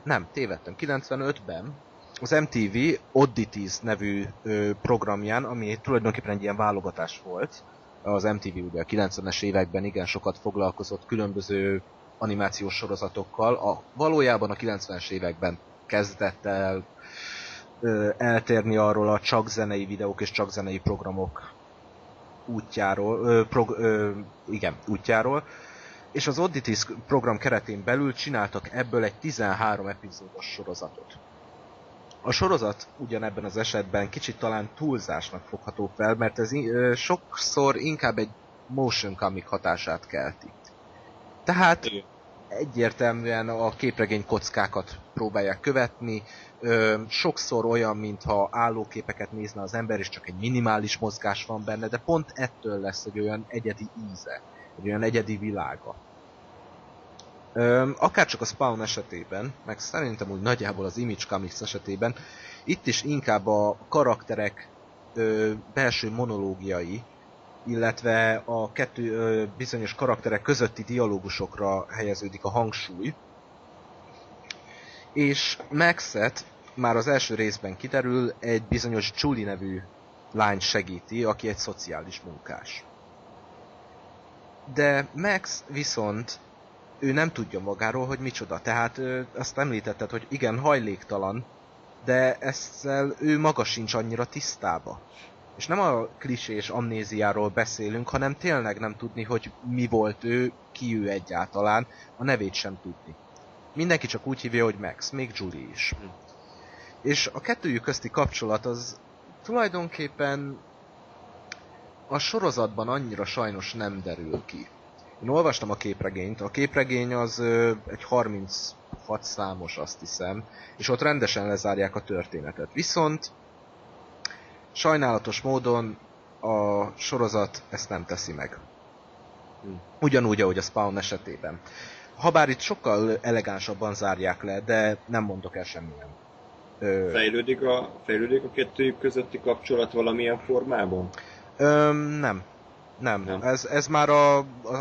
nem, tévedtem, 95-ben az MTV Oddities nevű programján, ami tulajdonképpen egy ilyen válogatás volt, az MTV ugye a 90-es években igen sokat foglalkozott különböző animációs sorozatokkal, valójában a 90-es években kezdett el eltérni arról a csak zenei videók és csak zenei programok útjáról, útjáról, és az Oddities program keretén belül csináltak ebből egy 13 epizódos sorozatot. A sorozat ugyanebben az esetben kicsit talán túlzásnak fogható fel, mert ez sokszor inkább egy motion comic hatását kelti. Tehát egyértelműen a képregény kockákat próbálják követni, sokszor olyan, mintha állóképeket nézne az ember, és csak egy minimális mozgás van benne, de pont ettől lesz egy olyan egyedi íze, egy olyan egyedi világa. Akárcsak a Spawn esetében, meg szerintem úgy nagyjából az Image Comics esetében, itt is inkább a karakterek belső monológiai, illetve a kettő bizonyos karakterek közötti dialógusokra helyeződik a hangsúly. És Maxet már az első részben kiderül, egy bizonyos Julie nevű lány segíti, aki egy szociális munkás. De Max viszont ő nem tudja magáról, hogy micsoda. Tehát azt említetted, hogy igen, hajléktalan, de ezzel ő maga sincs annyira tisztába. És nem a klisés amnéziáról beszélünk, hanem tényleg nem tudni, hogy mi volt ő, ki ő egyáltalán, a nevét sem tudni. Mindenki csak úgy hívja, hogy Max, még Julie is. És a kettőjük közti kapcsolat az tulajdonképpen a sorozatban annyira sajnos nem derül ki. Én olvastam a képregényt, a képregény az egy 36 számos, azt hiszem, és ott rendesen lezárják a történetet. Viszont sajnálatos módon a sorozat ezt nem teszi meg. Ugyanúgy, ahogy a Spawn esetében. Habár itt sokkal elegánsabban zárják le, de nem mondok el semmilyen. Fejlődik a kettőjük közötti kapcsolat valamilyen formában? Nem. Ez már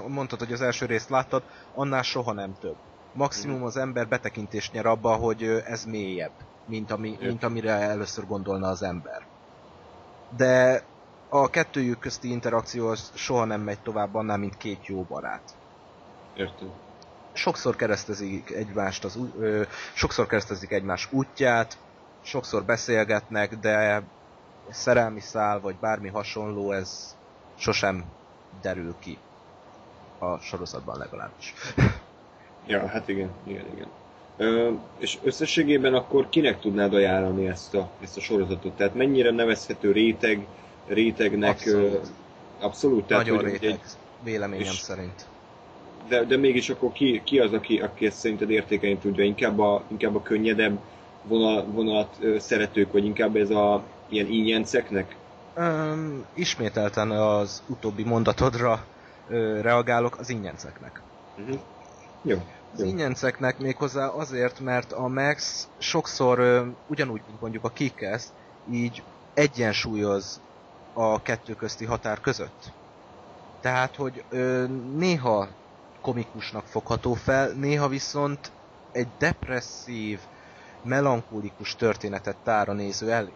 mondtad, hogy az első részt láttad, annál soha nem több. Maximum az ember betekintést nyer abba, hogy ez mélyebb, mint amire először gondolna az ember. De a kettőjük közti interakció az soha nem megy tovább annál, mint két jó barát. Értem. Sokszor keresztezik egymás útját, sokszor beszélgetnek, de szerelmi szál vagy bármi hasonló, ez sosem derül ki. A sorozatban legalábbis. Ja, hát igen. És összességében akkor kinek tudnád ajánlani ezt a sorozatot? Tehát mennyire nevezhető rétegnek? Abszolút. Tehát, nagyon réteg, véleményem szerint. De mégis akkor ki az, aki ezt szerinted értékelni tudja? Inkább a könnyedebb vonalat szeretők, vagy inkább ez a ilyen ínyenceknek? Ismételten az utóbbi mondatodra reagálok, az ínyenceknek. Jó. Az ínyenceknek méghozzá azért, mert a Max sokszor ugyanúgy, mint mondjuk a Kick-Ass, így egyensúlyoz a kettő közti határ között. Tehát, hogy néha komikusnak fogható fel, néha viszont egy depresszív, melankolikus történetet tár a néző elé.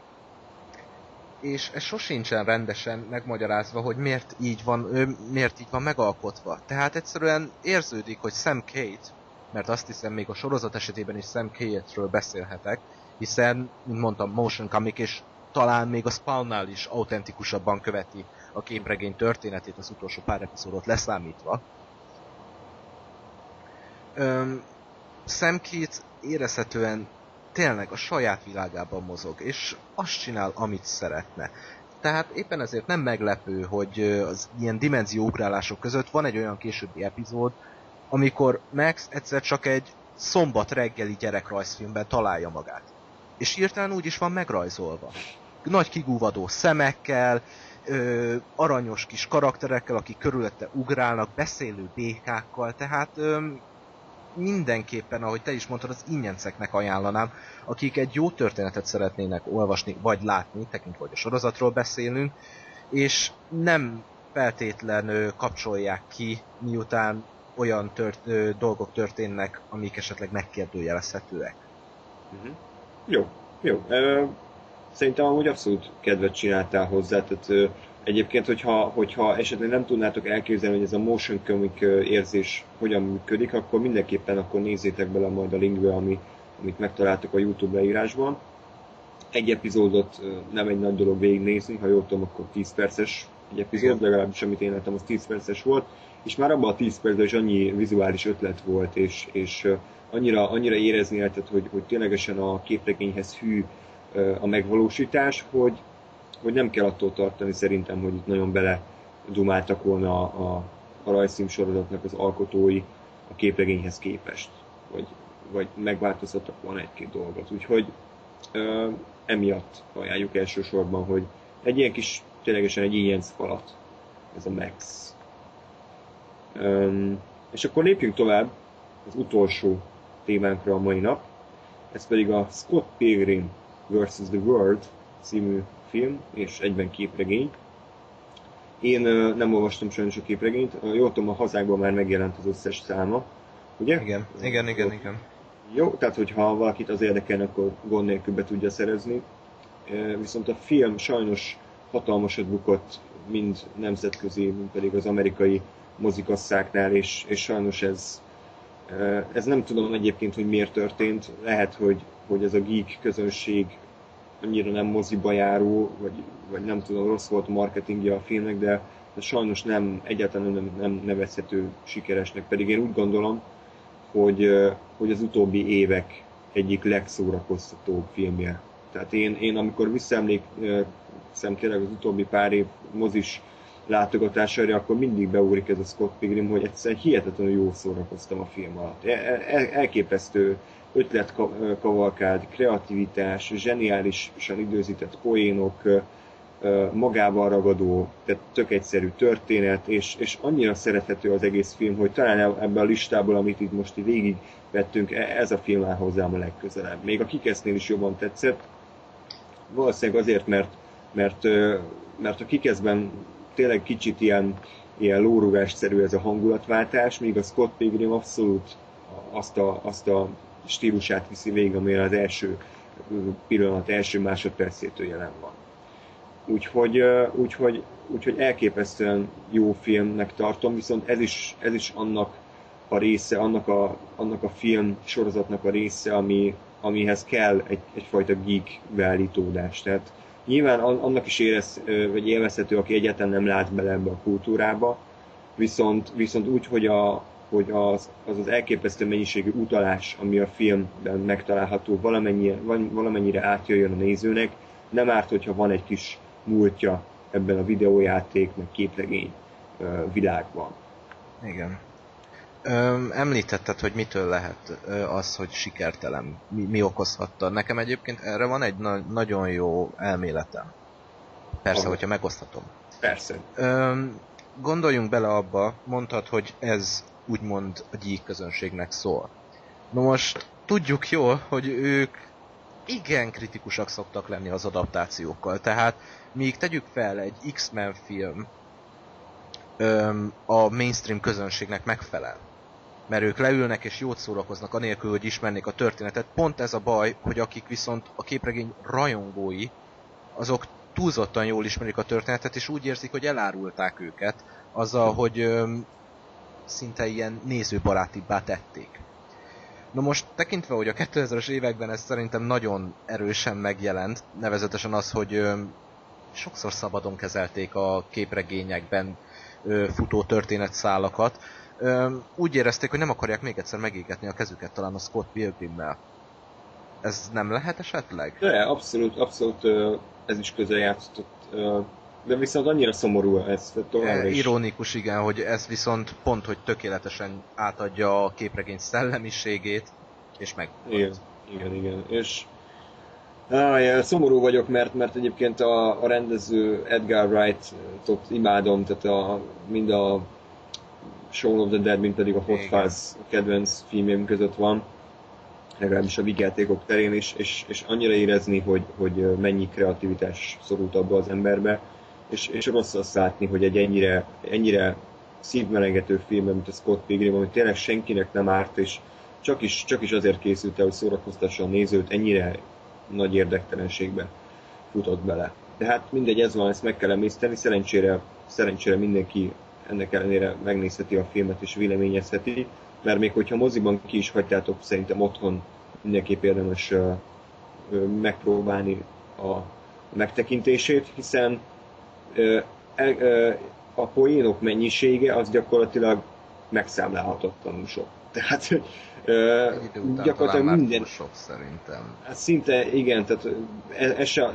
És ez sosincsen rendesen megmagyarázva, hogy miért így van megalkotva. Tehát egyszerűen érződik, hogy Sam Kate, mert azt hiszem még a sorozat esetében is Sam Kate-ről beszélhetek, hiszen, mint mondtam, motion comic, és talán még a Spawnnál is autentikusabban követi a képregény történetét, az utolsó pár epizódot leszámítva. Sam Kate érezhetően tényleg a saját világában mozog, és azt csinál, amit szeretne. Tehát éppen ezért nem meglepő, hogy az ilyen dimenzióugrálások között van egy olyan későbbi epizód, amikor Max egyszer csak egy szombat reggeli gyerekrajzfilmben találja magát. És hirtelen úgy is van megrajzolva. Nagy kigúvadó szemekkel, aranyos kis karakterekkel, akik körülötte ugrálnak, beszélő békákkal, tehát mindenképpen, ahogy te is mondtad, az ínyenceknek ajánlanám, akik egy jó történetet szeretnének olvasni, vagy látni, tekintve, hogy a sorozatról beszélünk, és nem feltétlenül kapcsolják ki, miután olyan dolgok történnek, amik esetleg megkérdőjelezhetőek. Jó. Szerintem amúgy abszolút kedvet csináltál hozzá, tehát egyébként, hogyha esetleg nem tudnátok elképzelni, hogy ez a motion comic érzés hogyan működik, akkor mindenképpen akkor nézzétek bele majd a linkbe, amit megtaláltok a YouTube leírásban. Egy epizódot nem egy nagy dolog végignézni, ha jól tudom, akkor 10 perces egy epizód, legalábbis amit én láttam, az 10 perces volt, és már abban a 10 percben is annyi vizuális ötlet volt, és annyira érezni lehetett, hogy ténylegesen a képregényhez hű a megvalósítás, hogy nem kell attól tartani szerintem, hogy itt nagyon bele dumáltak volna a rajzfilm sorozatnak az alkotói a képregényhez képest, vagy megváltoztattak volna egy-két dolgot. Úgyhogy emiatt ajánljuk elsősorban, hogy egy ilyen kis, ténylegesen egy ilyenc falat, ez a Max. És akkor lépjünk tovább az utolsó témánkra a mai nap, ez pedig a Scott Pilgrim vs. The World című film, és egyben képregény. Én nem olvastam sajnos a képregényt, jól tudom, a hazánkban már megjelent az összes száma, ugye? Igen. Jó, tehát hogyha valakit az érdekelne, akkor gond nélkül be tudja szerezni. Viszont a film sajnos hatalmasat bukott, mind nemzetközi, mind pedig az amerikai mozikasszáknál, és sajnos ez nem tudom egyébként, hogy miért történt. Lehet, hogy ez a geek közönség annyira nem moziba járó, vagy nem tudom, rossz volt a marketingje a filmnek, de sajnos egyáltalán nem nevezhető sikeresnek. Pedig én úgy gondolom, hogy az utóbbi évek egyik legszórakoztatóbb filmje. Tehát én amikor visszaemlékszem tényleg az utóbbi pár év mozis látogatására, akkor mindig beugrik ez a Scott Pilgrim, hogy egyszerűen hihetetlenül jól szórakoztam a film alatt. Elképesztő ötletkavalkád, kreativitás, zseniálisan időzített poénok, magában ragadó, tehát tök egyszerű történet, és annyira szerethető az egész film, hogy talán ebben a listából, amit itt most végig vettünk, ez a film áll hozzám a legközelebb. Még a Kickesnél is jobban tetszett, valószínűleg azért, mert a Kickesben tényleg kicsit ilyen lórugásszerű ez a hangulatváltás, míg a Scott Pilgrim abszolút azt a stílusát viszi végig, amire az első pillanat, első másodpercétől jelen van. Úgyhogy elképesztően jó filmnek tartom, viszont ez is annak a része, annak a film sorozatnak a része, amihez kell egyfajta geek beállítódás. Tehát nyilván annak is vagy élvezhető, aki egyáltalán nem lát bele ebbe a kultúrába, viszont úgy, hogy az elképesztő mennyiségű utalás, ami a filmben megtalálható, valamennyire átjöjjön a nézőnek, nem árt, hogyha van egy kis múltja ebben a videójáték, meg képregény világban. Igen. Említetted, hogy mitől lehet az, hogy sikertelen, mi okozhatta. Nekem egyébként erre van egy nagyon jó elméletem. Persze, hogyha megoszthatom. Persze. Gondoljunk bele abba, mondtad, hogy ez úgymond a geek közönségnek szól. Na most tudjuk jól, hogy ők igen kritikusak szoktak lenni az adaptációkkal. Tehát míg tegyük fel egy X-Men film a mainstream közönségnek megfelel, mert ők leülnek és jót szórakoznak anélkül, hogy ismernék a történetet. Pont ez a baj, hogy akik viszont a képregény rajongói, azok túlzottan jól ismerik a történetet, és úgy érzik, hogy elárulták őket azzal, hogy szinte ilyen nézőbarátibbá tették. Na most tekintve, hogy a 2000-es években ez szerintem nagyon erősen megjelent, nevezetesen az, hogy sokszor szabadon kezelték a képregényekben futó történetszálakat, úgy érezték, hogy nem akarják még egyszer megégetni a kezüket talán a Scott Pilgrimmel. Ez nem lehet esetleg? De abszolút ez is közrejátszott. De viszont annyira szomorú ez. Ironikus, igen, hogy ez viszont pont, hogy tökéletesen átadja a képregény szellemiségét, és meg... Igen. És szomorú vagyok, mert egyébként a rendező Edgar Wright-ot imádom, tehát mind a Shaun of the Dead, mint pedig a Hot Fuzz kedvenc filmjeim között van, legalábbis a vígjátékok terén is, és annyira érezni, hogy mennyi kreativitás szorult abba az emberbe, és rossz azt látni, hogy egy ennyire szívmelengető filmben, mint a Scott Pilgrim, ami tényleg senkinek nem árt, és csak is azért készült el, hogy szórakoztassa a nézőt, ennyire nagy érdektelenségbe futott bele. De hát mindegy, ez van, ezt meg kell emészteni, szerencsére mindenki ennek ellenére megnézheti a filmet és véleményezheti, mert még hogyha moziban ki is hagytátok, szerintem otthon mindenképp érdemes megpróbálni a megtekintését, hiszen a poénok mennyisége az gyakorlatilag megszámlálhatatlanul sok. Tehát gyakorlatilag minden sok szerintem. Hát szinte igen, tehát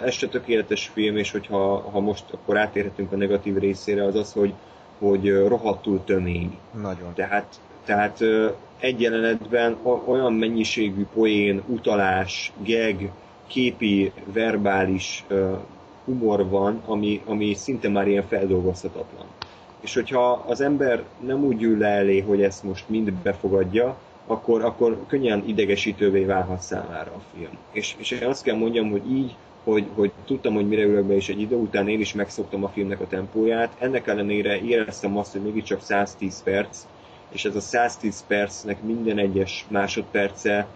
ez se tökéletes film, és hogyha most akkor átérhetünk a negatív részére, az, hogy rohadtul tömény. Nagyon. Tehát egy jelenetben olyan mennyiségű poén, utalás, gag, képi, verbális humor van, ami szinte már ilyen feldolgozhatatlan. És hogyha az ember nem úgy ül le elé, hogy ezt most mind befogadja, akkor könnyen idegesítővé válhat számára a film. És én azt kell mondjam, hogy így, hogy tudtam, hogy mire ülök be, és egy idő után én is megszoktam a filmnek a tempóját. Ennek ellenére éreztem azt, hogy mégiscsak 110 perc, és ez a 110 percnek minden egyes másodperce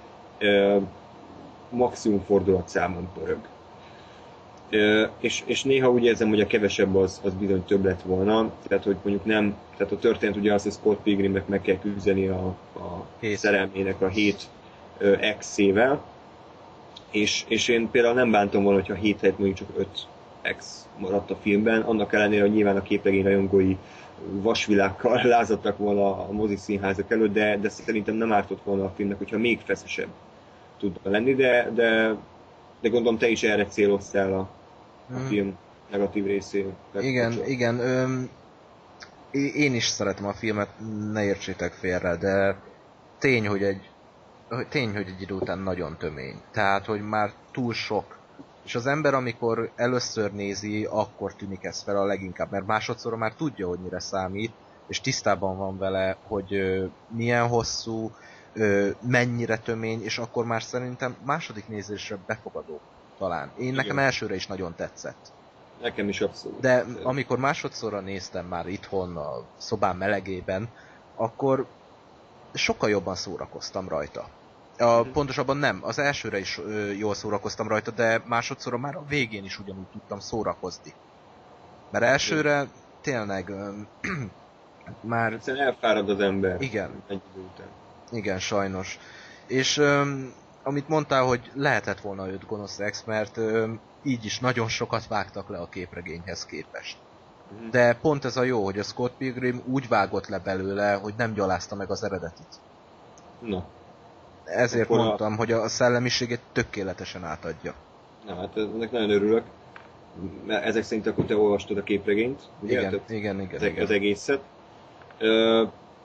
maximum fordulatszámon pörög. És néha úgy érzem, hogy a kevesebb az bizony több lett volna, tehát hogy mondjuk nem, tehát a történet ugye az, hogy Scott Pilgrimnek meg kell küzdeni a szerelmének a 7 ex-ével, és én például nem bántom volna, hogyha 7 helyett mondjuk csak 5 ex maradt a filmben, annak ellenére, hogy nyilván a képregény rajongói vasvilággal lázadtak volna a moziszínházak előtt, de szerintem nem ártott volna a filmnek, hogyha még feszesebb tudna lenni, de gondolom te is erre céloztál a film negatív részével. Igen. én is szeretem a filmet, ne értsétek félre, de tény, hogy egy idő után nagyon tömény. Tehát, hogy már túl sok. És az ember, amikor először nézi, akkor tűnik ez fel a leginkább, mert másodszor már tudja, hogy mire számít, és tisztában van vele, hogy milyen hosszú, mennyire tömény, és akkor már szerintem második nézésre befogadó talán. Nekem elsőre is nagyon tetszett. Nekem is abszolút. De amikor másodszorra néztem már itthon a szobám melegében, akkor sokkal jobban szórakoztam rajta. Pontosabban nem, az elsőre is jól szórakoztam rajta, de másodszorra már a végén is ugyanúgy tudtam szórakozni. Mert elsőre tényleg már... Egyszerűen elfárad az ember. Igen. Egy idő után. Igen, sajnos. És amit mondtál, hogy lehetett volna 5 gonosz ex, mert így is nagyon sokat vágtak le a képregényhez képest. De pont ez a jó, hogy a Scott Pilgrim úgy vágott le belőle, hogy nem gyalázta meg az eredetit. Na. Ezért mondtam, hogy a szellemiségét tökéletesen átadja. Na hát ennek nagyon örülök. Mert ezek szerint akkor te olvastad a képregényt, ugye? Igen. Az egészet.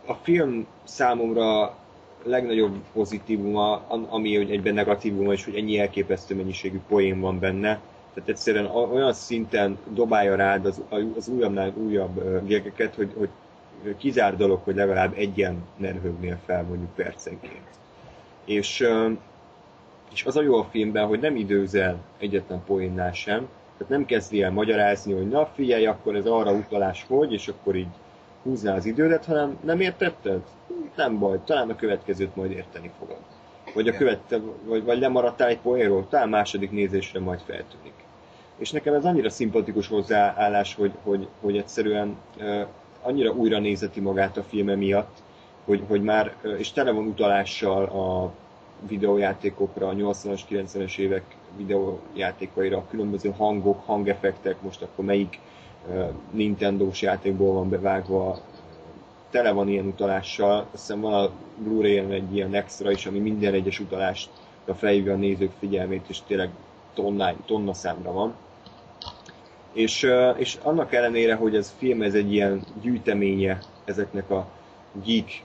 A film számomra legnagyobb pozitívuma, ami egyben negatívuma is, hogy ennyi elképesztő mennyiségű poén van benne. Tehát egyszerűen olyan szinten dobálja rád az újabbnál újabb gégeket, hogy kizár dolog, hogy legalább egyen ne röhögnél fel mondjuk percenként. És az a jó a filmben, hogy nem időzel egyetlen poénnál sem, tehát nem kezdi el magyarázni, hogy na figyelj, akkor ez arra utalás hogy, és akkor így húzná az idődet, hanem nem értetted? Nem baj, talán a következőt majd érteni fogod. Vagy lemaradtál egy poénról, talán második nézésre majd feltűnik. És nekem ez annyira szimpatikus hozzáállás, hogy egyszerűen annyira újra nézeti magát a filme miatt, hogy már, és tele van utalással a videójátékokra, a 80-as, 90-es évek videójátékaira, a különböző hangok, hangeffektek, most akkor melyik Nintendo-s játékból van bevágva, tele van ilyen utalással, azt hiszem van a Blu-ray-en egy ilyen extra is, ami minden egyes utalást felhívja a nézők figyelmét, és tényleg tonna számra van. És annak ellenére, hogy ez film, ez egy ilyen gyűjteménye ezeknek a geek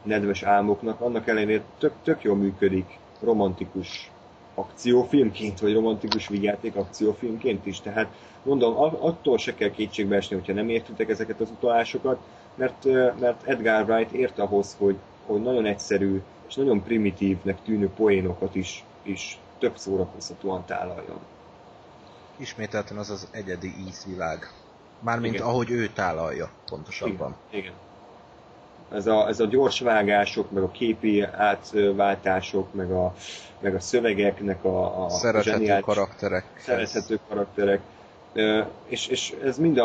nedves álmoknak, annak ellenére tök jól működik romantikus akciófilmként, vagy romantikus vigyáték akciófilmként is. Tehát mondom, attól se kell kétségbe esni, hogyha nem értitek ezeket az utalásokat, mert Edgar Wright ért ahhoz, hogy nagyon egyszerű és nagyon primitívnek tűnő poénokat is tök szórakoztatóan tálaljon. Ismételten az egyedi ízvilág. Mármint igen. Ahogy ő tálalja, pontosabban. Igen. Ez a gyors vágások, meg a képi átváltások, meg a szövegeknek a szerethető karakterek. Szerethető karakterek. És ez mind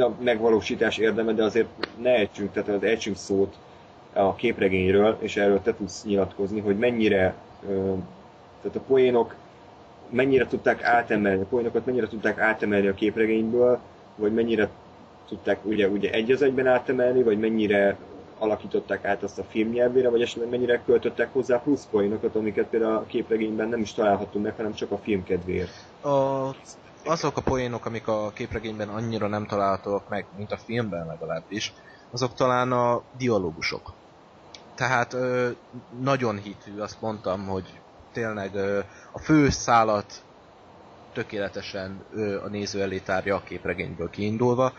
a megvalósítás érdeme, de azért ne ejtsünk szót a képregényről, és erről te tudsz nyilatkozni, hogy mennyire, tehát a poénok mennyire tudták átemelni, a poénokat mennyire tudták átemelni a képregényből, vagy mennyire tudták ugye egy az egyben átemelni, vagy mennyire alakították át azt a filmnyelvére, vagy esetleg mennyire költöttek hozzá plusz poénokat, amiket például a képregényben nem is találhatunk meg, hanem csak a film kedvéért. Azok a poénok, amik a képregényben annyira nem találhatóak meg, mint a filmben legalábbis, azok talán a dialógusok. Tehát nagyon hitű, azt mondtam, hogy tényleg a fő szálat tökéletesen a néző elé tárja a képregényből kiindulva,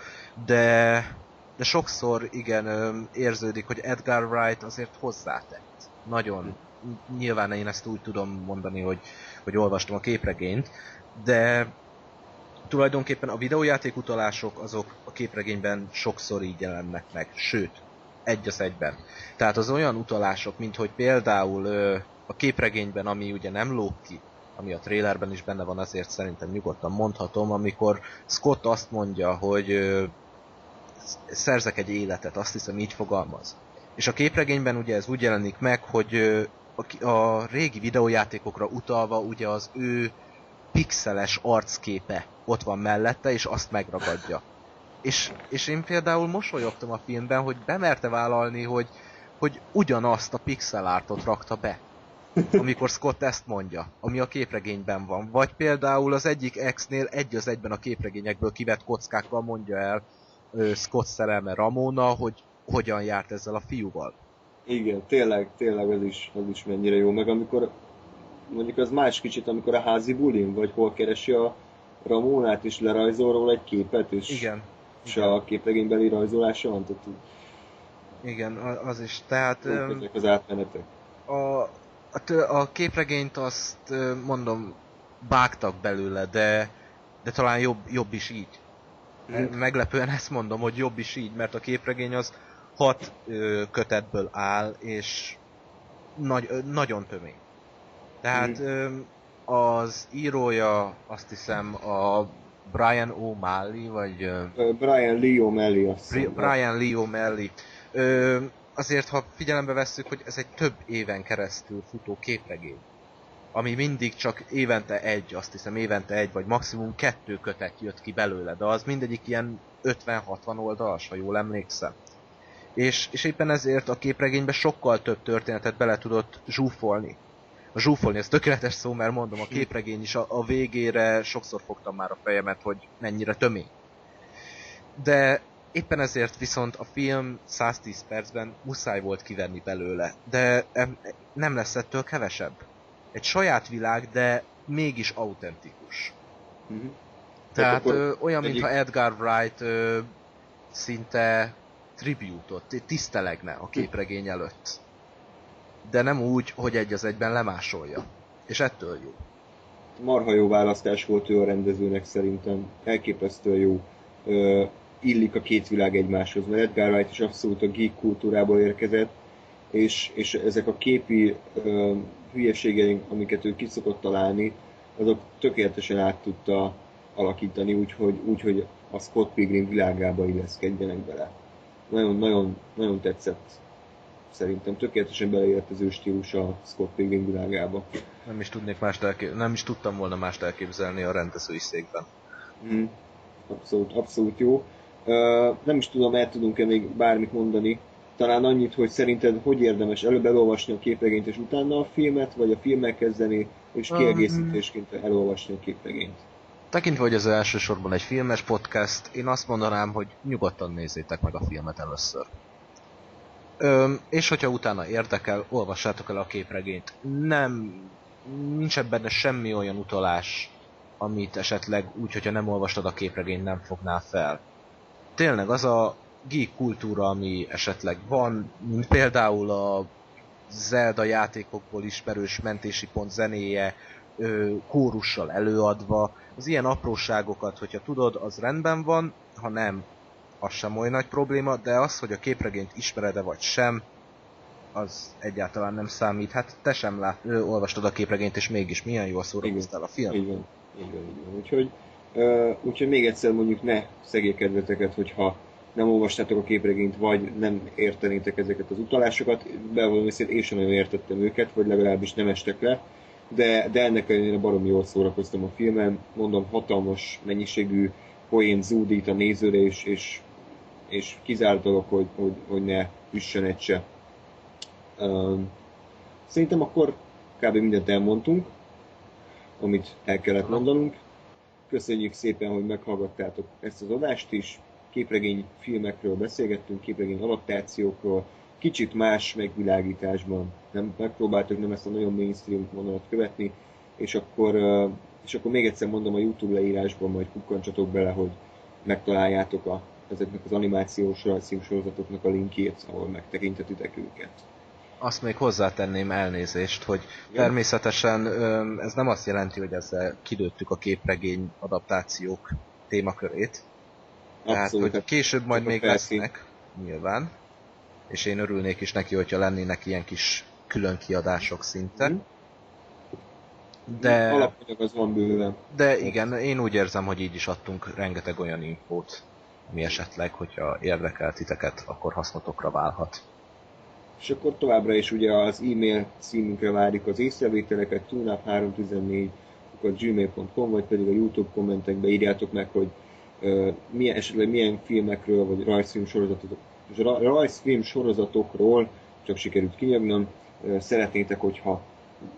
de sokszor igen érződik, hogy Edgar Wright azért hozzátett. Nagyon. Nyilván én ezt úgy tudom mondani, hogy olvastam a képregényt, de tulajdonképpen a videójáték utalások azok a képregényben sokszor így jelennek meg, sőt, egy az egyben. Tehát az olyan utalások, mint hogy például a képregényben, ami ugye nem lóg ki, ami a trailerben is benne van, azért szerintem nyugodtan mondhatom, amikor Scott azt mondja, hogy szerzek egy életet, azt hiszem így fogalmaz. És a képregényben ugye ez úgy jelenik meg, hogy a régi videójátékokra utalva ugye az ő pixeles arcképe ott van mellette, és azt megragadja. És én például mosolyogtam a filmben, hogy bemerte vállalni, hogy ugyanazt a pixel artot rakta be, amikor Scott ezt mondja, ami a képregényben van. Vagy például az egyik ex-nél egy az egyben a képregényekből kivett kockákkal mondja el, Scott szerelme Ramona, hogy hogyan járt ezzel a fiúval. Igen, tényleg az is mennyire jó. Meg amikor, mondjuk az más kicsit, amikor a házi bulin, vagy hol keresi a Ramonát, és lerajzol róla egy képet, és, Igen. és a képregénybeli rajzolása van, tehát Igen, az is. Tehát ezek az átmenetek. a képregényt azt mondom, vágtak belőle, de talán jobb is így. Meglepően ezt mondom, hogy jobb is így, mert a képregény az 6 kötetből áll, és nagyon tömény. Tehát az írója, azt hiszem, a Brian O'Malley, vagy... Brian Lee O'Malley, azt hiszem. Brian Lee O'Malley. Azért, ha figyelembe vesszük, hogy ez egy több éven keresztül futó képregény, ami mindig csak évente egy, vagy maximum 2 kötet jött ki belőle, de az mindegyik ilyen 50-60 oldalas, ha jól emlékszem. És éppen ezért a képregénybe sokkal több történetet bele tudott zsúfolni. A zsúfolni, ez tökéletes szó, mert mondom, a képregény is a végére sokszor fogtam már a fejemet, hogy mennyire tömény. De éppen ezért viszont a film 110 percben muszáj volt kivenni belőle, de nem lesz ettől kevesebb. Egy saját világ, de mégis autentikus. Tehát olyan, mintha Edgar Wright szinte tribute-ot, tisztelegne a képregény előtt. De nem úgy, hogy egy az egyben lemásolja. És ettől jó. Marha jó választás volt ő a rendezőnek szerintem. Elképesztően jó. Illik a két világ egymáshoz, mert Edgar Wright is abszolút a geek kultúrából érkezett, és ezek a képi hülyeségeink, amiket ő ki szokott találni, azok tökéletesen át tudta alakítani úgy, hogy a Scott Pilgrim világába illeszkedjenek bele. Nagyon tetszett. Szerintem tökéletesen beleért az ő stílus a Scott Pilgrim világába. Nem is tudtam volna mást elképzelni a rendezői székben. Abszolút jó. Nem is tudom, el tudunk-e még bármit mondani. Talán annyit, hogy szerinted hogy érdemes előbb elolvasni a képregényt és utána a filmet, vagy a filmmel kezdeni, és kiegészítésként elolvasni a képregényt. Tekintve, hogy ez elsősorban egy filmes podcast, én azt mondanám, hogy nyugodtan nézzétek meg a filmet először. És hogyha utána érdekel, olvassátok el a képregényt. Nincsen benne semmi olyan utalás, amit esetleg úgy, hogyha nem olvastad a képregényt, nem fognál fel. Tényleg az a geek kultúra, ami esetleg van, mint például a Zelda játékokból ismerős mentési pont zenéje, kórussal előadva, az ilyen apróságokat, hogyha tudod, az rendben van, ha nem, az sem olyan nagy probléma, de az, hogy a képregényt ismered-e vagy sem, az egyáltalán nem számít. Hát te sem olvastad a képregényt, és mégis milyen jól szórakoztál a film. Így van. Úgyhogy még egyszer mondjuk ne szegje kedveteket, hogyha nem olvastátok a képregényt, vagy nem értenétek ezeket az utalásokat. Bevallom őszintén, én sem nagyon értettem őket, vagy legalábbis nem estek le. De ennek ellenére baromi jól szórakoztam a filmen. Mondom, hatalmas mennyiségű poén zúdít a nézőre, és kizárt dolog, hogy ne üssön egy se. Szerintem akkor kb. Mindent elmondtunk, amit el kellett mondanunk. Köszönjük szépen, hogy meghallgattátok ezt az adást is. Képregény filmekről beszélgettünk, képregény adaptációkról, kicsit más megvilágításban. Megpróbáltuk nem ezt a nagyon mainstream vonalat követni, és akkor még egyszer mondom, a YouTube leírásban majd kukkantsatok bele, hogy megtaláljátok ezeknek az animációs rajzfilmsorozatoknak a linkjét, ahol megtekintetitek őket. Azt még hozzátenném, elnézést, hogy természetesen ez nem azt jelenti, hogy ezzel kilőttük a képregény adaptációk témakörét. Tehát, hogy később majd még lesznek, nyilván. És én örülnék is neki, hogyha lennének ilyen kis külön kiadások szinte. De... Alapanyag az van bőven. De igen, én úgy érzem, hogy így is adtunk rengeteg olyan infót, ami esetleg, hogyha érdekel titeket, akkor hasznotokra válhat. És akkor továbbra is ugye az e-mail címünkre várjuk az észrevételeket, tunap314@gmail.com, vagy pedig a YouTube kommentekbe írjátok meg, hogy esetleg milyen filmekről, vagy rajzfilm sorozatokról, csak sikerült kinyögnöm, szeretnétek, hogyha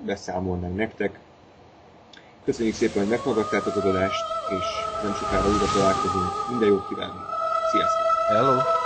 beszámolnánk nektek. Köszönjük szépen, hogy meghallgattátok az adást, és nem sokára újra találkozunk. Minden jót kívánunk! Sziasztok! Hello!